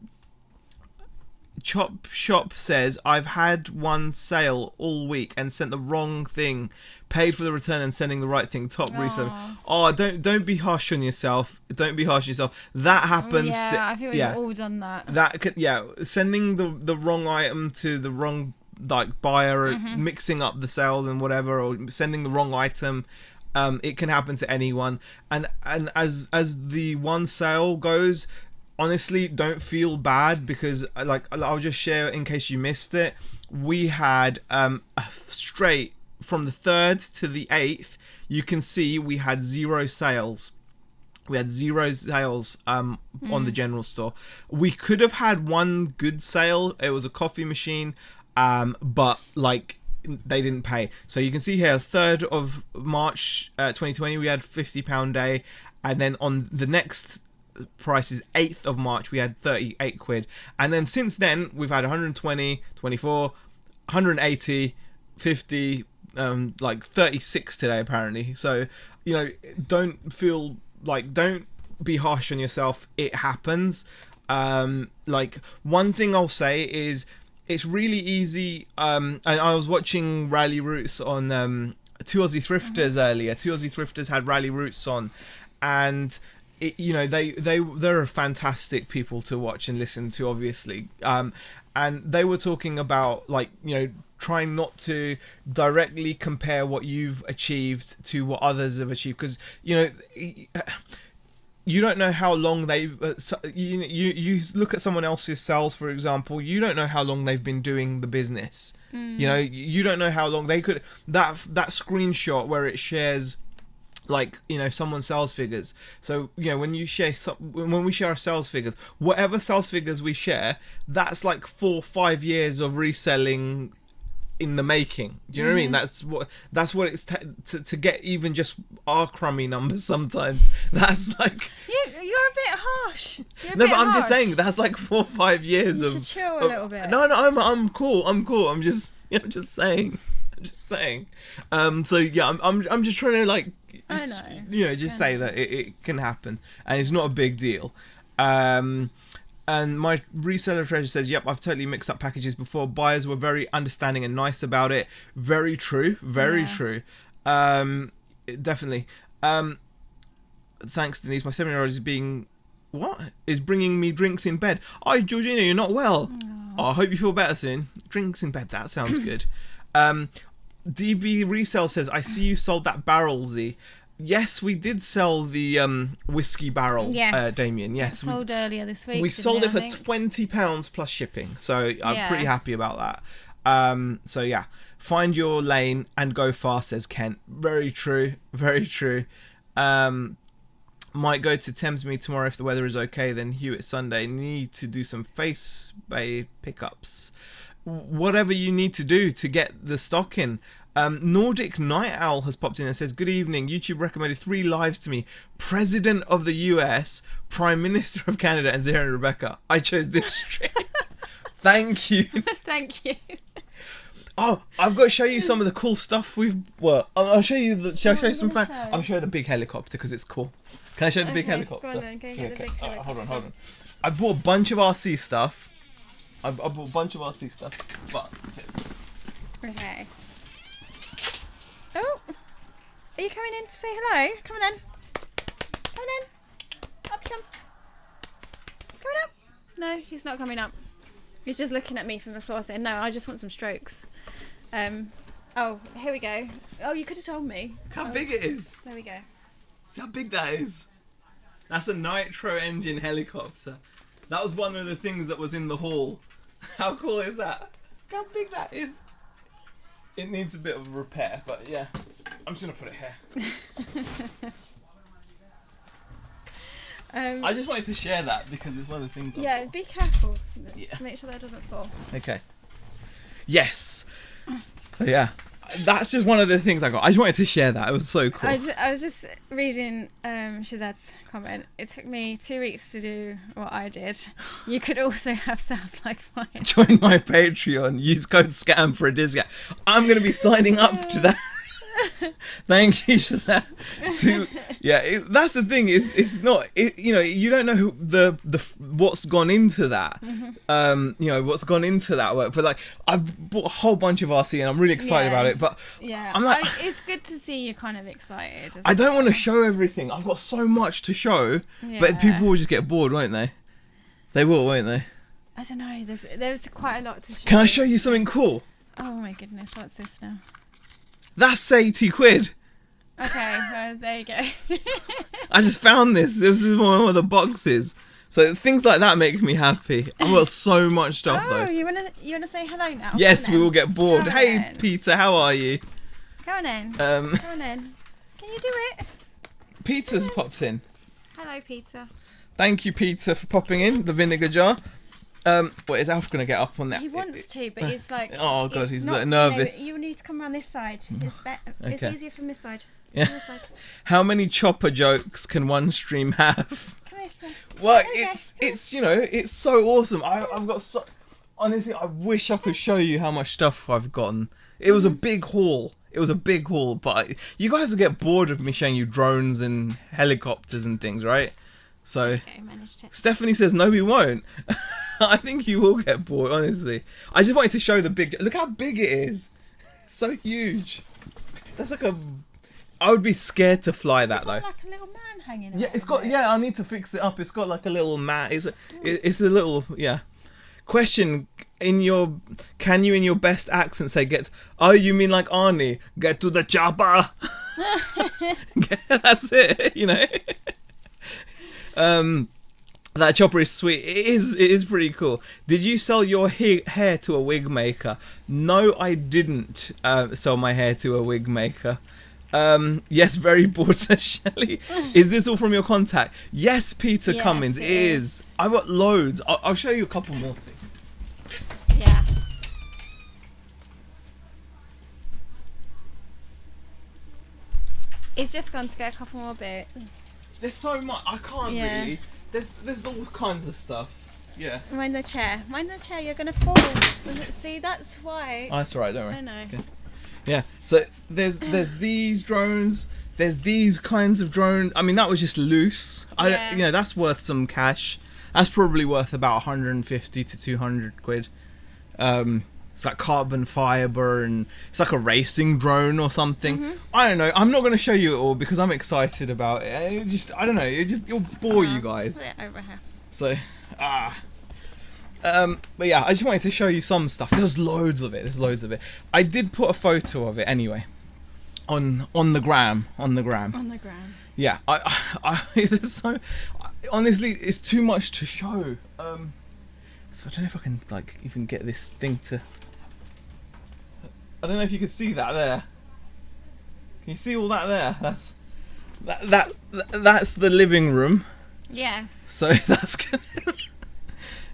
Chop Shop says, I've had one sale all week and sent the wrong thing, paid for the return and sending the right thing. Top reseller. Oh, don't be harsh on yourself. Don't be harsh on yourself. That happens. Yeah, I think we've all done that. Sending the wrong item to the wrong like buyer, or mixing up the sales and whatever, or sending the wrong item. It can happen to anyone, and as the one sale goes, honestly, don't feel bad, because like I'll just share in case you missed it. We had straight from the 3rd to the 8th. You can see we had 0 sales. We had 0 sales on the general store. We could have had one good sale. It was a coffee machine, but like they didn't pay. So you can see here, 3rd of March 2020, we had £50 day, and then on the next prices, 8th of March, we had 38 quid, and then since then we've had 120, 24, 180, 50, like 36 today apparently. So you know, don't be harsh on yourself. It happens. Like, one thing I'll say is it's really easy, and I was watching Rally Roots on 2 Aussie Thrifters earlier. 2 Aussie Thrifters had Rally Roots on, and you know, they're fantastic people to watch and listen to, obviously. And they were talking about, like, you know, trying not to directly compare what you've achieved to what others have achieved, because you know, you don't know how long they've you look at someone else's sales, for example. You don't know how long they've been doing the business. You know, you don't know how long they could, that screenshot where it shares, like, you know, someone's sales figures. So, you know, when we share our sales figures, whatever sales figures we share, that's like 4-5 years of reselling in the making. Do you know what I mean? That's what it's to get even just our crummy numbers sometimes. That's like, you're a bit harsh. No, but I'm just saying, that's like 4 or 5 years you of should chill a little bit. No, I'm cool. I'm just saying. So yeah, I'm just trying to, like, I know. You know, just say that it can happen, and it's not a big deal. And my reseller treasure says, yep, I've totally mixed up packages before. Buyers were very understanding and nice about it. Very true. Very true. Definitely. Thanks, Denise. My 7-year-old is bringing me drinks in bed. Oh, Georgina, you're not well. Oh, I hope you feel better soon. Drinks in bed, that sounds good. DB Resale says, I see you sold that barrel, Z. Yes, we did sell the whiskey barrel, Damien. Yes, sold earlier this week. We sold it for £20 plus shipping, so I'm pretty happy about that. So yeah, find your lane and go fast, says Kent. Very true, very true. Might go to Thamesmead tomorrow if the weather is okay. Then Hewitt Sunday. Need to do some Face Bay pickups. Whatever you need to do to get the stock in. Nordic Night Owl has popped in and says, good evening, YouTube recommended 3 lives to me. President of the US, Prime Minister of Canada, and Zara and Rebecca. I chose this stream. Thank you. Thank you. Oh, I've got to show you some of the cool stuff I'll show you shall I show you some I'll show you the big helicopter because it's cool. Can I show you the big helicopter? Go on then, go get the big helicopter. Hold on. I bought a bunch of RC stuff. I bought a bunch of RC stuff, but okay. Oh, are you coming in to say hello? Come on in. Come on in. Up you come. Coming up. No, he's not coming up. He's just looking at me from the floor saying, no, I just want some strokes. Oh, here we go. Oh, you could have told me. Look how big it is. There we go. See how big that is? That's a nitro engine helicopter. That was one of the things that was in the hall. How cool is that? Look how big that is. It needs a bit of repair, but yeah. I'm just going to put it here. I just wanted to share that because it's one of the things be careful. Yeah. Make sure that doesn't fall. Okay. Yes. So yeah. That's just one of the things I got. I just wanted to share that. It was so cool. I was just reading Shazad's comment. It took me 2 weeks to do what I did. You could also have sales like mine. Join my Patreon. Use code SCAM for a discount. I'm going to be signing up to that. Thank you, Shazad. That's the thing. It's not. You know, you don't know the what's gone into that. You know what's gone into that work. But like, I've bought a whole bunch of RC and I'm really excited about it. But I'm like, it's good to see you're kind of excited. I don't want to show everything. I've got so much to show. But people will just get bored, won't they? They will, won't they? I don't know. There's quite a lot to show. Can I show you something cool? Oh my goodness, what's this now? That's 80 quid. Okay, there you go. I just found this. This is one of the boxes. So things like that make me happy. I've got so much stuff Oh, though. you wanna say hello now? Yes, Come we on will get bored. Come Hey, on. Peter, how are you? Come on in. Come on in. Can you do it? Peter's popped in. Hello, Peter. Thank you, Peter, for popping in the vinegar jar. What is Alf gonna get up on that? He wants to, but he's like. Oh god, he's not, nervous. You need to come around this side. It's Okay. easier from this side. Yeah. From this side. How many chopper jokes can one stream have? Come here, sir. Well, Okay. it's it's so awesome. I've got so honestly, I wish I could show you how much stuff I've gotten. It was a big haul. It was a big haul, but you guys will get bored of me showing you drones and helicopters and things, right? So Okay, managed it. Stephanie says no, we won't. I think you will get bored, honestly. I just wanted to show the big. Look how big it is. So huge. That's like a. I would be scared to fly that though. Like a little man hanging. Yeah, out it's of got. it. Yeah, I need to fix it up. It's got like a little mat. It's a little. Yeah. Question in your. Can you in your best accent say get? Oh, you mean like Arnie? Get to the chopper. That's it. You know. That chopper is sweet. It is pretty cool. Did you sell your hair to a wig maker? No, I didn't sell my hair to a wig maker. Yes, very bored, says Shelley. Is this all from your contact? Yes, Peter Yes, Cummins, it it is. I've got loads. I'll show you a couple more things. Yeah. He's just gone to get a couple more bits. There's so much. I can't Yeah. really. There's all kinds of stuff. Yeah. Mind the chair. Mind the chair. You're gonna fall. See, that's why. Oh, that's alright. Don't worry. I know. Okay. Yeah. So there's these drones. There's these kinds of drones. I mean, that was just loose. Yeah. You know, that's worth some cash. That's probably worth about 150 to 200 quid. It's like carbon fiber and it's like a racing drone or something. Mm-hmm. I don't know. I'm not going to show you it all because I'm excited about it. I don't know. It'll bore you guys. Put it over here. So, but yeah, I just wanted to show you some stuff. There's loads of it. There's loads of it. I did put a photo of it anyway, on the gram. On the ground. Yeah, I there's so honestly, it's too much to show. I don't know if I can like even get this thing to. I don't know if you can see that there. Can you see all that there? That's the living room. Yes. So that's gonna.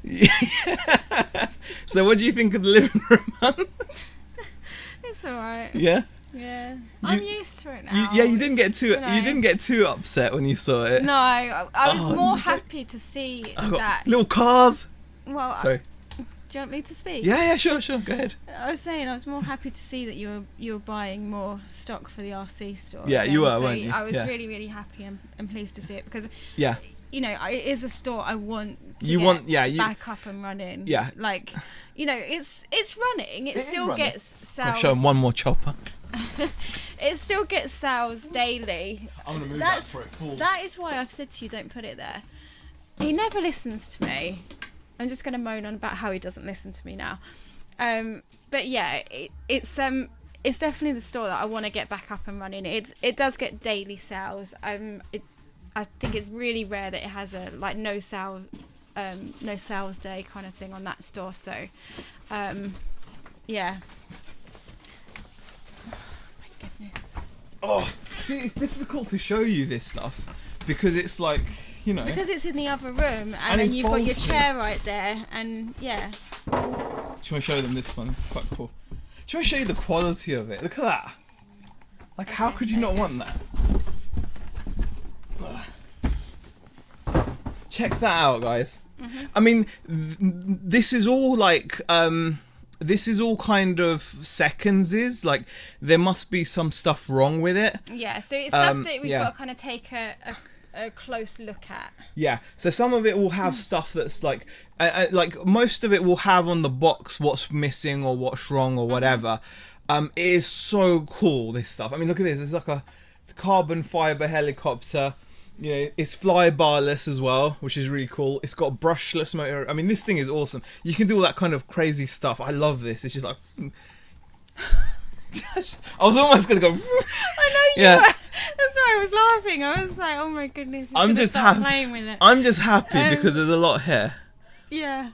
Yeah. So what do you think of the living room, hun? It's alright. Yeah. Yeah. I'm used to it now. You didn't get too. You know. You didn't get too upset when you saw it. No, I was Oh, more just- happy to see I've got that. little cars. Well, Sorry. do you want me to speak? Yeah, sure. Go ahead. I was saying I was more happy to see that you were buying more stock for the RC store. Yeah, again. you were, So weren't you? I was Yeah. really happy and pleased to see it because Yeah. you know it is a store I want to You get want- yeah, you- back up and running. Yeah. Like, you know, it's running. It It is still running. gets I'll sales. show him one more chopper. It still gets sales daily. I'm gonna move That's- that for it falls. That is why I've said to you, don't put it there. He never listens to me. I'm just going to moan on about how he doesn't listen to me now. But yeah, it's definitely the store that I want to get back up and running. It does get daily sales. I think it's really rare that it has a like no sales day kind of thing on that store. So, yeah. My goodness. Oh, see, it's difficult to show you this stuff because it's like, you know. Because it's in the other room, and And then it's you've got your bulky. chair right there, and yeah. Do you want to show them this one? It's quite cool. Do you want to show you the quality of it? Look at that. Like, how could you not want that? Check that out, guys. Mm-hmm. I mean, this is all like, this is all kind of seconds. Like, there must be some stuff wrong with it. Yeah, so it's stuff that we've yeah. got to kind of take a close look at. Yeah, so some of it will have stuff that's like most of it will have on the box what's missing or what's wrong or whatever. It is so cool, this stuff. I mean, look at this. It's like a carbon fiber helicopter. You know, it's fly barless as well, which is really cool. It's got a brushless motor. I mean, this thing is awesome. You can do all that kind of crazy stuff. I love this. It's just like I was almost gonna go. I know you Yeah. were. That's why I was laughing. I was like, oh my goodness. I'm just happy. Playing with it. I'm just happy because there's a lot here. Yeah.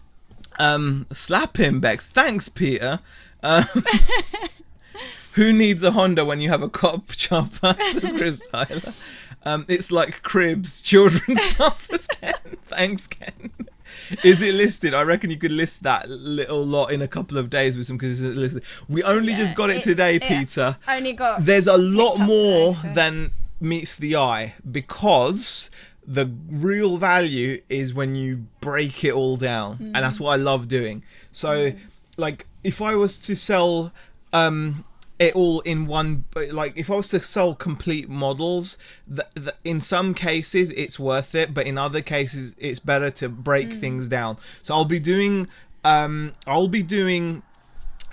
Slap him, Bex. Thanks, Peter. Who needs a Honda when you have a cop chopper? Says Chris Tyler. It's like Cribs. Children stuff, says Ken. Thanks, Ken. Is it listed? I reckon you could list that little lot in a couple of days with some, because it's listed. We only just got it today, Peter. Only got. There's a lot more today, so. than meets the eye, because the real value is when you break it all down, and that's what I love doing. So, like, if I was to sell it all in one, like if I was to sell complete models, in some cases it's worth it, but in other cases it's better to break things down. So I'll be doing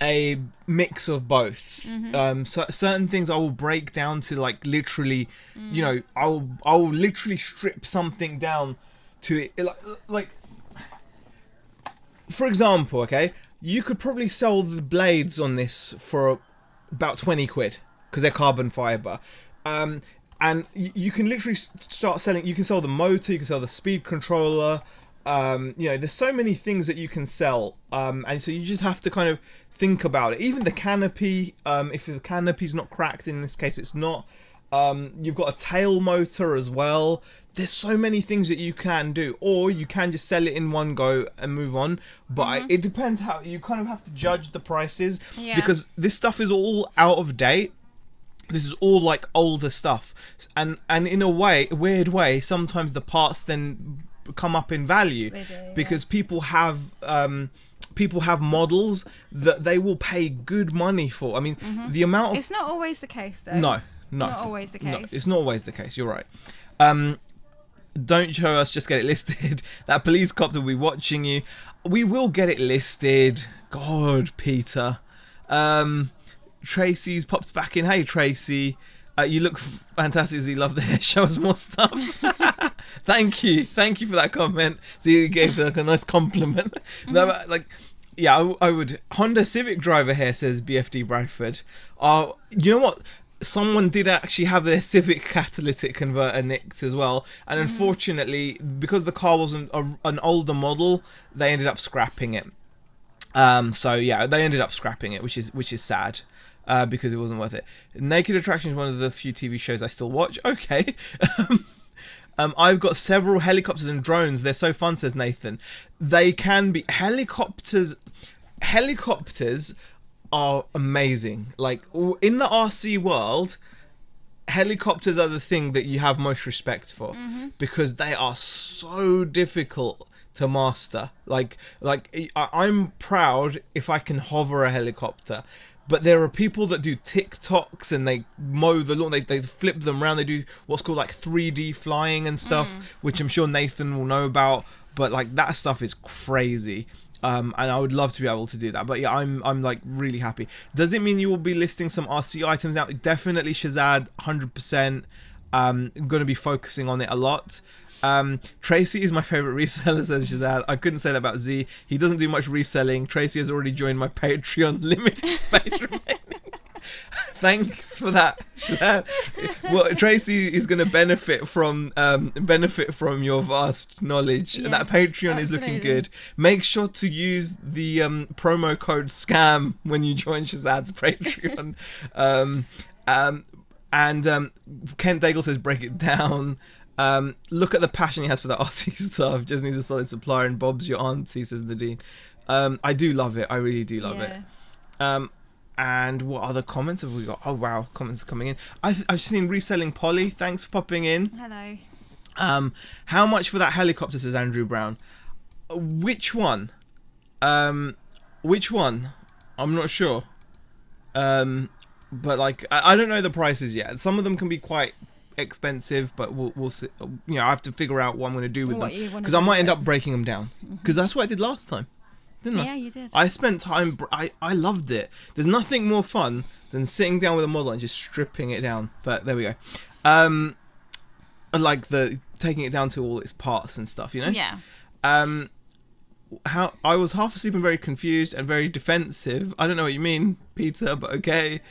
a mix of both. So certain things I will break down to, like, literally, you know, I'll literally strip something down to it, like for example, okay, you could probably sell the blades on this for about 20 quid because they're carbon fiber, and you can literally start selling. You can sell the motor, you can sell the speed controller, you know, there's so many things that you can sell, and so you just have to kind of think about it. Even the canopy, if the canopy's not cracked, in this case it's not, you've got a tail motor as well. There's so many things that you can do, or you can just sell it in one go and move on. But it depends how you kind of have to judge the prices, because this stuff is all out of date. This is all like older stuff, and in a weird way, sometimes the parts then come up in value because people have models that they will pay good money for. I mean, the amount of... It's not always the case, though. No. Not always the case. No, it's not always the case. You're right. Don't show us, just get it listed. That police copter will be watching you. We will get it listed. God, Peter. Tracy's popped back in. Hey, Tracy. You look fantastic. You love the hair. Show us more stuff. Thank you for that comment. So you gave like a nice compliment. No, like, yeah, I would. Honda Civic driver here, says BFD Bradford. You know what? Someone did actually have their Civic catalytic converter nicked as well, and unfortunately, because the car wasn't an older model, they ended up scrapping it. So yeah, they ended up scrapping it, which is sad. Because it wasn't worth it. Naked Attraction is one of the few TV shows I still watch. Okay. I've got several helicopters and drones. They're so fun, says Nathan. They can be helicopters. Helicopters are amazing. Like, in the RC world, helicopters are the thing that you have most respect for, because they are so difficult to master. Like I'm proud if I can hover a helicopter. But there are people that do TikToks and they mow the lawn, they flip them around, they do what's called like 3D flying and stuff, which I'm sure Nathan will know about. But like, that stuff is crazy. And I would love to be able to do that. But yeah, I'm like really happy. Does it mean you will be listing some RC items now? Definitely Shazad, 100%. I'm going to be focusing on it a lot. Tracy is my favorite reseller, says Shazad. I couldn't say that about Z. He doesn't do much reselling. Tracy has already joined my Patreon. Limited space remaining. Thanks for that, Shazad. Well, Tracy is going to benefit from your vast knowledge. Yes, that Patreon is looking good. Make sure to use the promo code SCAM when you join Shazad's Patreon. And Kent Daigle says break it down. Look at the passion he has for the RC stuff. Just needs a solid supplier, and Bob's your auntie, says Nadine. I do love it. I really do love it. And what other comments have we got? Oh wow, comments coming in. I've seen Reselling Polly. Thanks for popping in. Hello. How much for that helicopter, says Andrew Brown. Which one? Which one? I'm not sure. But like, I don't know the prices yet. Some of them can be quite expensive, but we'll see. You know, I have to figure out what I'm going to do with them, because I might end up breaking them down, because that's what I did last time, didn't I? Yeah, you did. I spent time. I loved it. There's nothing more fun than sitting down with a model and just stripping it down. But there we go. Like taking it down to all its parts and stuff, you know. Yeah. How I was half asleep and very confused and very defensive. I don't know what you mean, Peter, but okay.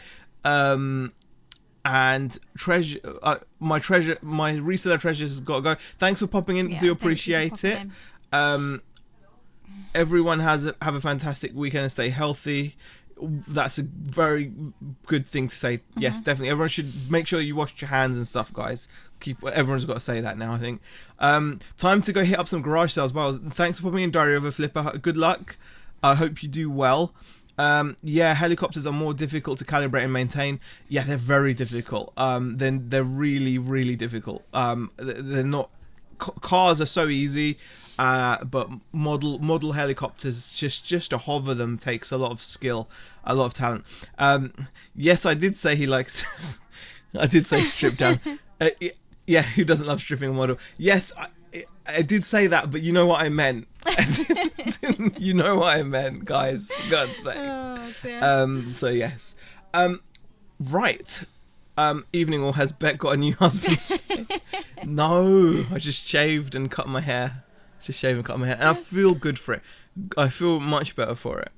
And my reseller treasures has got to go. Thanks for popping in. Do appreciate it. Everyone have a fantastic weekend and stay healthy. That's a very good thing to say. Yes, definitely. Everyone should make sure you wash your hands and stuff, guys. Everyone's got to say that now, I think. Time to go hit up some garage sales. Well, thanks for popping in, Diary of a Flipper. Good luck. I hope you do well. Yeah, helicopters are more difficult to calibrate and maintain. Yeah, they're very difficult. Then they're really, really difficult. They're not. Cars are so easy, but model helicopters, just to hover them takes a lot of skill, a lot of talent. Yes, I did say he likes. I did say strip down. Yeah, who doesn't love stripping a model? Yes, I did say that, but you know what I meant. You know what I meant, guys. For God's sake. Oh, dear. So yes. Right. Evening all. Has Beck got a new husband? No, I just shaved and cut my hair. And I feel good for it. I feel much better for it.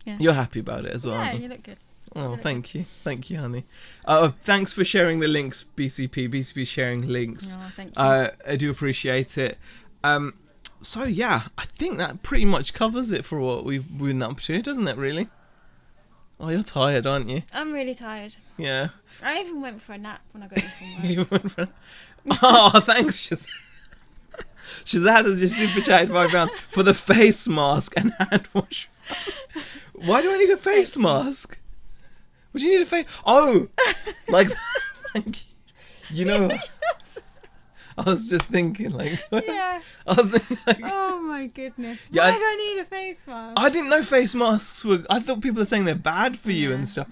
Yeah. You're happy about it as well. Yeah, you look good. Oh, thank you, honey. Thanks for sharing the links, BCP sharing links. Oh, thank you. I do appreciate it. So yeah, I think that pretty much covers it for what we've been up to, doesn't it? Really? Oh, you're tired, aren't you? I'm really tired. Yeah. I even went for a nap when I got in from work. Oh, thanks, Shazad. Shazad has just super chatted £5 for the face mask and hand wash. Why do I need a face mask? What do you need a face? Oh, like, thank you. You know, I was just thinking, like, Yeah. I was thinking, like, Oh my goodness. Yeah, Why do I need a face mask? I didn't know face masks were. I thought people are saying they're bad for you and stuff.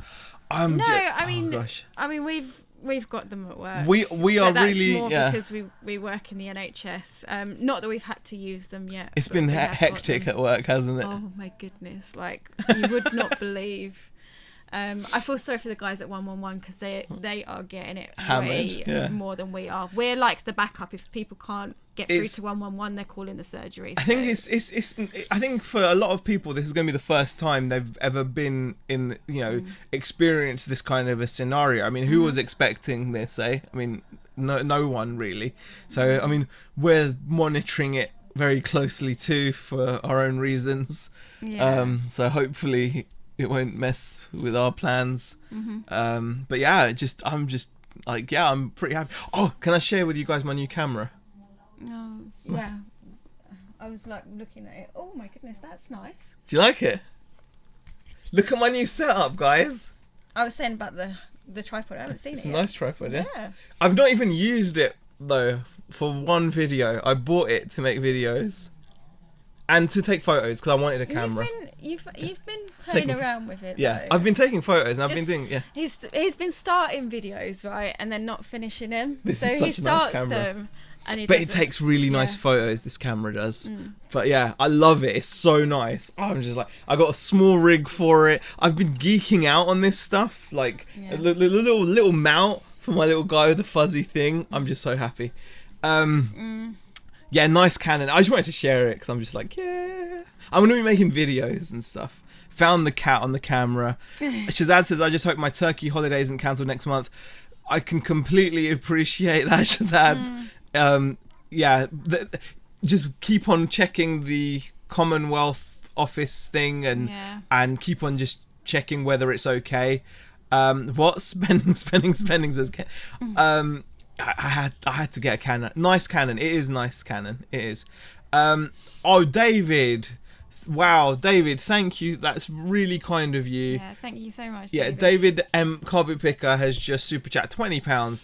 I mean, oh gosh. I mean, we've got them at work. We are but that's really more yeah. because we work in the NHS. Not that we've had to use them yet. It's but been we have got hectic them. at work, hasn't it? Oh my goodness! Like you would not believe. I feel sorry for the guys at 111 because they are getting it Hammered, way more than we are. We're like the backup. If people can't get through to 111, they're calling the surgery. I think it's I think for a lot of people this is going to be the first time they've ever been in, experienced this kind of a scenario. I mean, who was expecting this, eh? I mean, no one really. So I mean, we're monitoring it very closely too for our own reasons. Yeah. So hopefully it won't mess with our plans. But yeah, I'm just like, yeah, I'm pretty happy. Oh, can I share with you guys my new camera? No. Yeah. I was like looking at it. Oh my goodness, that's nice. Do you like it? Look at my new setup, guys. I was saying about the tripod. I haven't seen It's it a yet. nice tripod, yeah? Yeah. I've not even used it though for one video. I bought it to make videos and to take photos because I wanted a camera. You've been playing around with it. Yeah, though. I've been taking photos and I've been doing He's been starting videos, right, and then not finishing them. This so is such he a nice starts camera. them, and But it takes really nice photos, this camera does. But yeah, I love it. It's so nice. I'm just like, I got a small rig for it. I've been geeking out on this stuff. Like, a little mount for my little guy with the fuzzy thing. I'm just so happy. Yeah, nice Canon. I just wanted to share it because I'm just like, yeah. I'm going to be making videos and stuff. Found the cat on the camera. Shazad says, I just hope my turkey holiday isn't cancelled next month. I can completely appreciate that, Shazad. Yeah, just keep on checking the Commonwealth Office thing and keep on just checking whether it's okay. What? Spending says Ken. I had to get a Canon. Nice Canon. It is nice Canon. It is. Oh, David. Wow, David, thank you. That's really kind of you. Yeah, thank you so much. Yeah, David M. Carpet Picker has just super chat £20.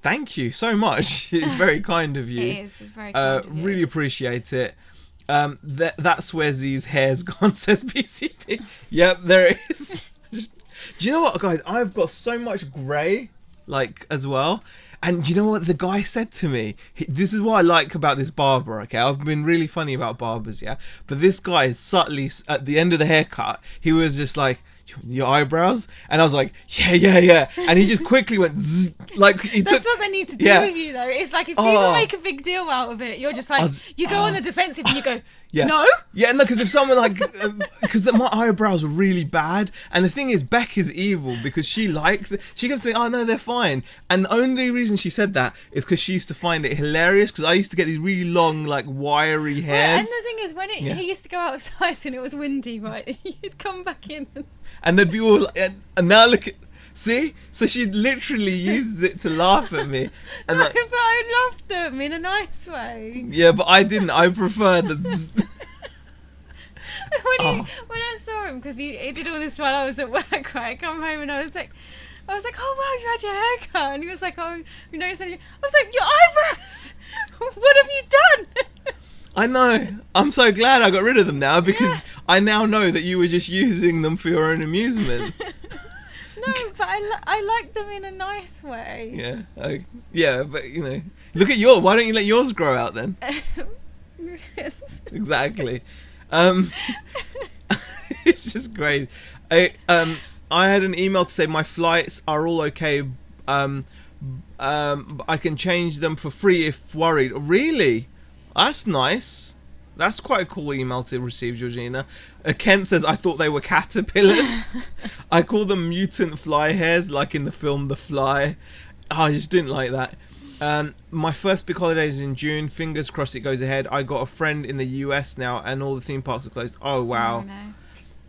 Thank you so much. It's very kind of you. It is. It's very kind of you. Really appreciate it. That's where Z's hair's gone, says PCP. Yep, there it is. Do you know what, guys? I've got so much grey, like, as well. And do you know what the guy said to me? This is what I like about this barber, okay? I've been really funny about barbers, yeah? But this guy subtly, at the end of the haircut, he was just like, your eyebrows? And I was like, yeah. And he just quickly went, zzz, like, That's what they need to do with you, though. It's like, if people make a big deal out of it, you're just like, you go on the defensive and you go, Yeah. No. Yeah, no, because if someone like, because my eyebrows are really bad, and the thing is, Beck is evil because she kept saying, "Oh no, they're fine," and the only reason she said that is because she used to find it hilarious because I used to get these really long, like wiry hairs. And the thing is, when he used to go outside and it was windy, right, he'd come back in. And they'd be all, and now look at, see? So she literally uses it to laugh at me. And No, like, but I loved them in a nice way. yeah, but I didn't. I prefer the. When I saw him, because he did all this while I was at work, right? I come home and I was like, oh wow, you had your hair cut, and he was like, oh, you know, I was like, your eyebrows. What have you done? I know. I'm so glad I got rid of them now because I now know that you were just using them for your own amusement. No, but I like them in a nice way. Yeah. Yeah, but you know, look at yours. Why don't you let yours grow out then? Exactly. It's just great. I had an email to say my flights are all okay. I can change them for free if worried. Really? That's nice. That's quite a cool email to receive, Georgina. Kent says, I thought they were caterpillars. I call them mutant fly hairs, like in the film The Fly. Oh, I just didn't like that. My first big holiday is in June. Fingers crossed it goes ahead. I got a friend in the US now, and all the theme parks are closed. Oh, wow. Oh, no.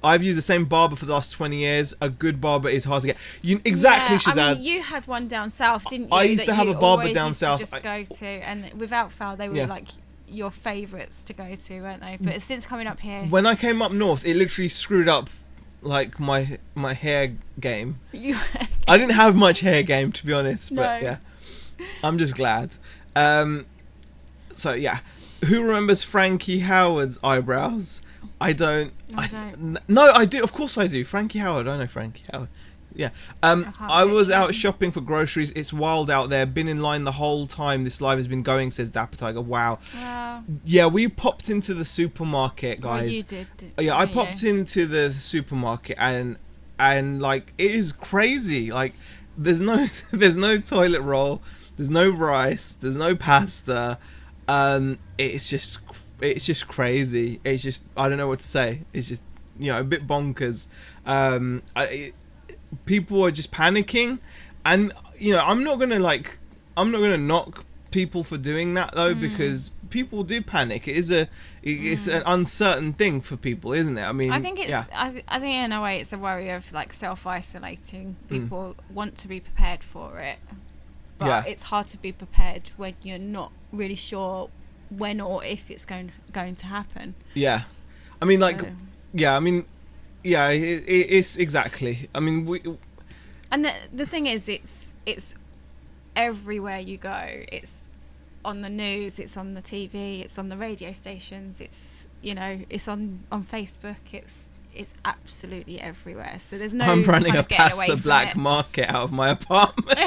I've used the same barber for the last 20 years. A good barber is hard to get. Exactly, Shazad. I mean, you had one down south, didn't you? I used to have a barber down used south. To just go to, and without fail, they were like your favourites to go to, weren't they? But since coming up here, when I came up north, it literally screwed up like my hair game. I didn't have much hair game, to be honest. But yeah, I'm just glad. So yeah, who remembers Frankie Howard's eyebrows? I don't. No, I do. Of course I do. Frankie Howard. I know Frankie Howard. Yeah. I was out shopping for groceries. It's wild out there. Been in line the whole time this live has been going, says Dapper Tiger. Wow. Yeah, we popped into the supermarket, guys. Well, you did. Yeah, I popped into the supermarket and like it is crazy. Like there's no toilet roll, there's no rice, there's no pasta. It's just crazy. It's just, I don't know what to say. It's just, you know, a bit bonkers. People are just panicking, and you know, I'm not gonna knock people for doing that though, because people do panic. It's an uncertain thing for people, isn't it? I mean, I think it's I think in a way it's a worry of like self-isolating. People want to be prepared for it, but it's hard to be prepared when you're not really sure when or if it's going to happen. Yeah, I mean, like, it's exactly. I mean, and the thing is, it's everywhere you go. It's on the news, it's on the TV, it's on the radio stations, it's, you know, it's on Facebook, it's absolutely everywhere. So there's no. I'm running a pasta black market out of my apartment.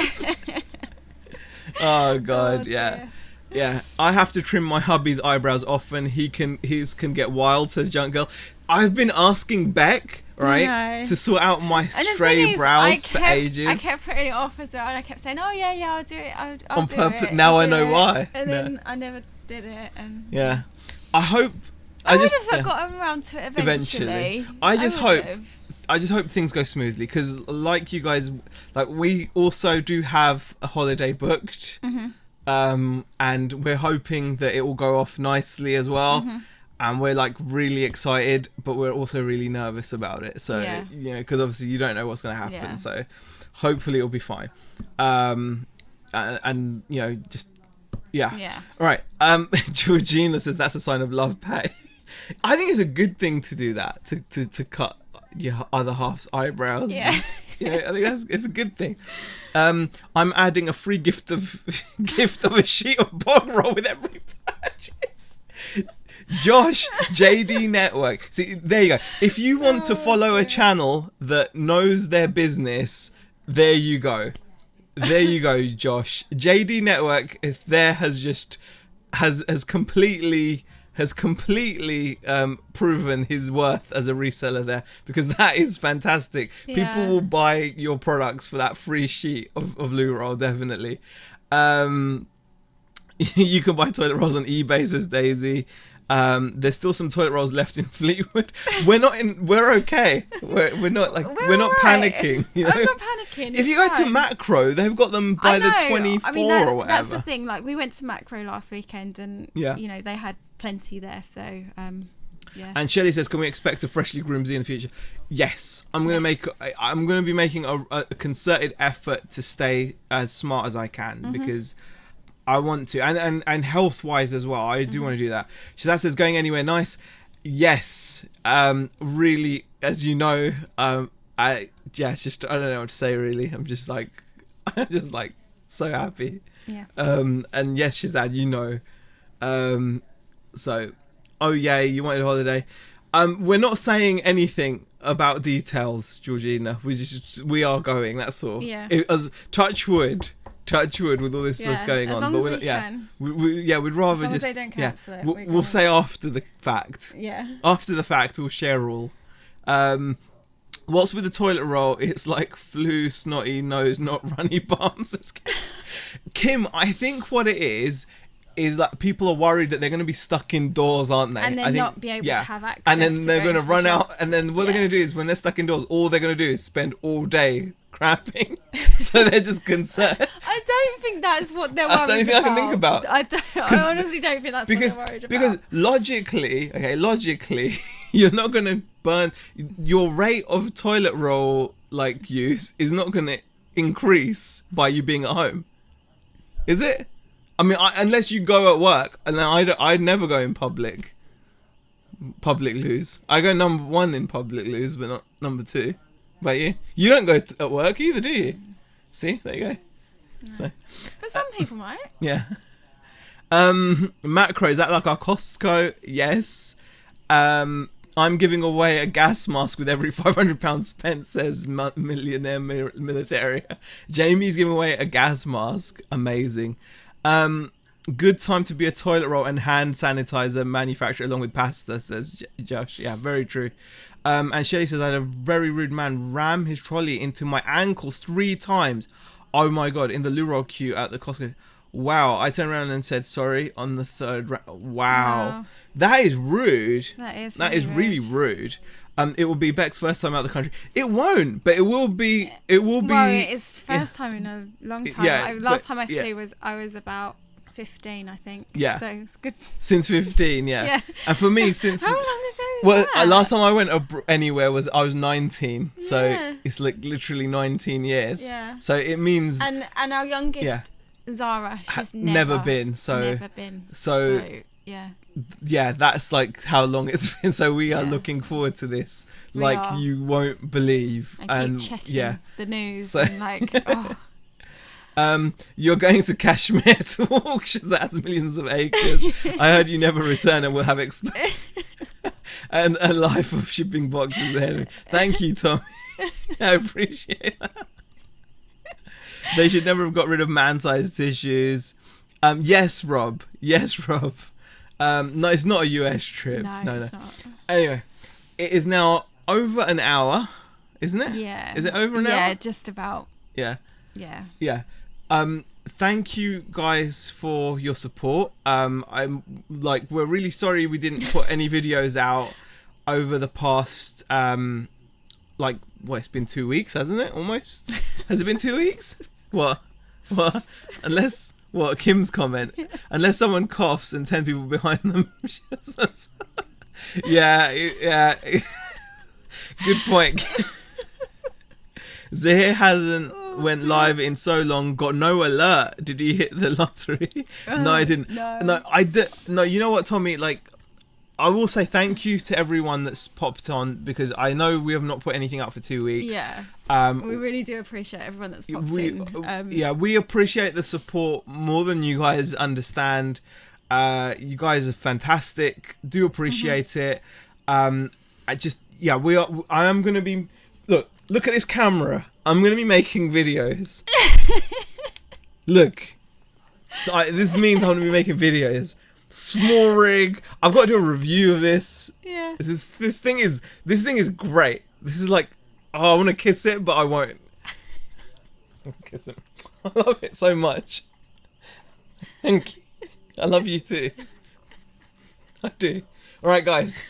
Oh God, yeah. Yeah, I have to trim my hubby's eyebrows often. His can get wild, says Junk Girl. I've been asking Beck, right, to sort out my stray brows for ages. I kept putting it off as well, and I kept saying, "Oh yeah, I'll do it. I'll on do purpose. it." Now I know why. And then I never did it. And yeah, I hope. I would have gotten around to it eventually. I just hope things go smoothly, because like you guys, like we also do have a holiday booked. And we're hoping that it will go off nicely as well, and we're like really excited, but we're also really nervous about it. So you know, because obviously you don't know what's going to happen. So hopefully it'll be fine. And you know, just all right. Georgina says that's a sign of love pay. I think it's a good thing to do that, to cut your other half's eyebrows. Yeah. I think it's a good thing. I'm adding a free gift of a sheet of bog roll with every purchase. Josh, JD Network. See, there you go. If you want to follow a channel that knows their business, there you go. There you go, Josh. JD Network, if there has completely proven his worth as a reseller there, because that is fantastic. People will buy your products for that free sheet of loo roll, definitely. You can buy toilet rolls on eBay, says Daisy. There's still some toilet rolls left in Fleetwood. We're okay. We're not panicking. You know? I'm not panicking. If you go to Macro, they've got them by the 24 or whatever. That's the thing. Like, we went to Macro last weekend, and you know, they had plenty there. So yeah. And Shelley says, can we expect a freshly groomed Z in the future? Yes. I'm going to be making a concerted effort to stay as smart as I can, because I want to, and health wise as well. I do want to do that. Shazad says, going anywhere nice? Yes. Really, as you know, it's just, I don't know what to say really. I'm just like so happy. Yeah. And yes, Shazad, you know. So, oh yeah, you wanted a holiday. We're not saying anything about details, Georgina. We are going. That's all. Yeah. As touch wood with all this that's going as on. Long but as we're, we yeah, can. we'd rather as long just. As they don't cancel it. We'll say after the fact. Yeah. After the fact, we'll share all. What's with the toilet roll? It's like flu, snotty nose, not runny bums. Kim, I think what it is that people are worried that they're going to be stuck indoors, aren't they? And then not be able to have access. And then they're going to run out. shops. And then what they're going to do is, when they're stuck indoors, all they're going to do is spend all day crapping. So they're just concerned. I don't think that's what they're That's worried the only thing I can think about. I honestly don't think that's what they're worried about. Because logically, you're not going to burn. Your rate of toilet roll use is not going to increase by you being at home. Is it? I mean, unless you go at work, and then I'd never go in public loos. I go number 1 in public loos, but not number 2. But you don't go at work either, do you? See, there you go. No. So, but some people might. Yeah. Macro, is that like our Costco? Yes. I'm giving away a gas mask with every £500 spent, says millionaire military. Jamie's giving away a gas mask. Amazing. Good time to be a toilet roll and hand sanitizer manufacturer along with pasta, says Josh. Yeah, very true. And Shelly says, I had a very rude man ram his trolley into my ankle 3 times. Oh my god, in the loo roll queue at the Costco. Wow, I turned around and said sorry on the 3rd round. Wow. That is rude. That is really rude. It will be Beck's first time out of the country. It won't, but it will be. Well, it's first time in a long time. Yeah, last time I flew I was about 15, I think. Yeah. So it's good. Since 15, yeah. And for me, since how long ago is that? Last time I went anywhere I was 19. So it's like literally 19 years. Yeah. So it means. And our youngest, Zara, she's never been. So yeah, that's like how long it's been. So we are looking forward to this. You won't believe. And keep checking the news and you're going to Kashmir to walk Shazad's millions of acres. I heard you never return and will have expense and a life of shipping boxes ahead. Thank you, Tommy. I appreciate that. They should never have got rid of man-sized tissues. Yes, Rob. No, it's not a US trip. No. It's not. Anyway, it is now over an hour, isn't it? Yeah. Is it over an hour? Yeah, just about. Yeah. Yeah. Thank you guys for your support. We're really sorry we didn't put any videos out over the past it's been 2 weeks, hasn't it? Almost. Has it been 2 weeks? What? Unless Kim's comment. Unless someone coughs and 10 people behind them. Yeah. Good point. Zahir hasn't went live in so long. Got no alert. Did he hit the lottery? No, I didn't. No, I did. No, you know what, Tommy? I will say thank you to everyone that's popped on, because I know we have not put anything up for 2 weeks. Yeah. We really do appreciate everyone that's popped in. We appreciate the support more than you guys understand. You guys are fantastic. Do appreciate it. I am going to be. Look at this camera. I'm going to be making videos. Look. This means I'm going to be making videos. Small rig. I've got to do a review of this. Yeah. This thing is great. This is I want to kiss it, but I won't. Kiss it. I love it so much. Thank you. I love you too. I do. All right, guys.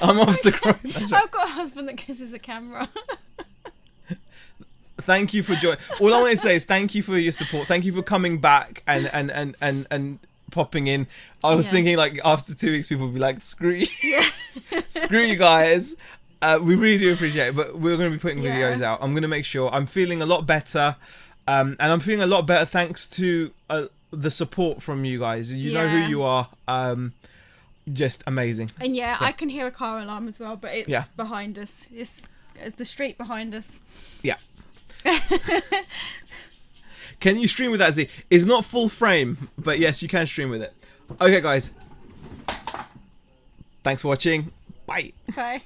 I'm off to cry. That's right. I've got a husband that kisses a camera. Thank you for joining. All I want to say is thank you for your support. Thank you for coming back and popping in. I was thinking like after 2 weeks people would be like, screw you. Yeah. Screw you guys. We really do appreciate it, but we're going to be putting videos out. I'm going to make sure. I'm feeling a lot better, and I'm feeling a lot better thanks to the support from you guys. You know who you are. Just amazing. And I can hear a car alarm as well, but it's behind us. It's the street behind us. Yeah. Can you stream with that, Z? It's not full frame, but yes, you can stream with it. Okay, guys. Thanks for watching. Bye. Bye.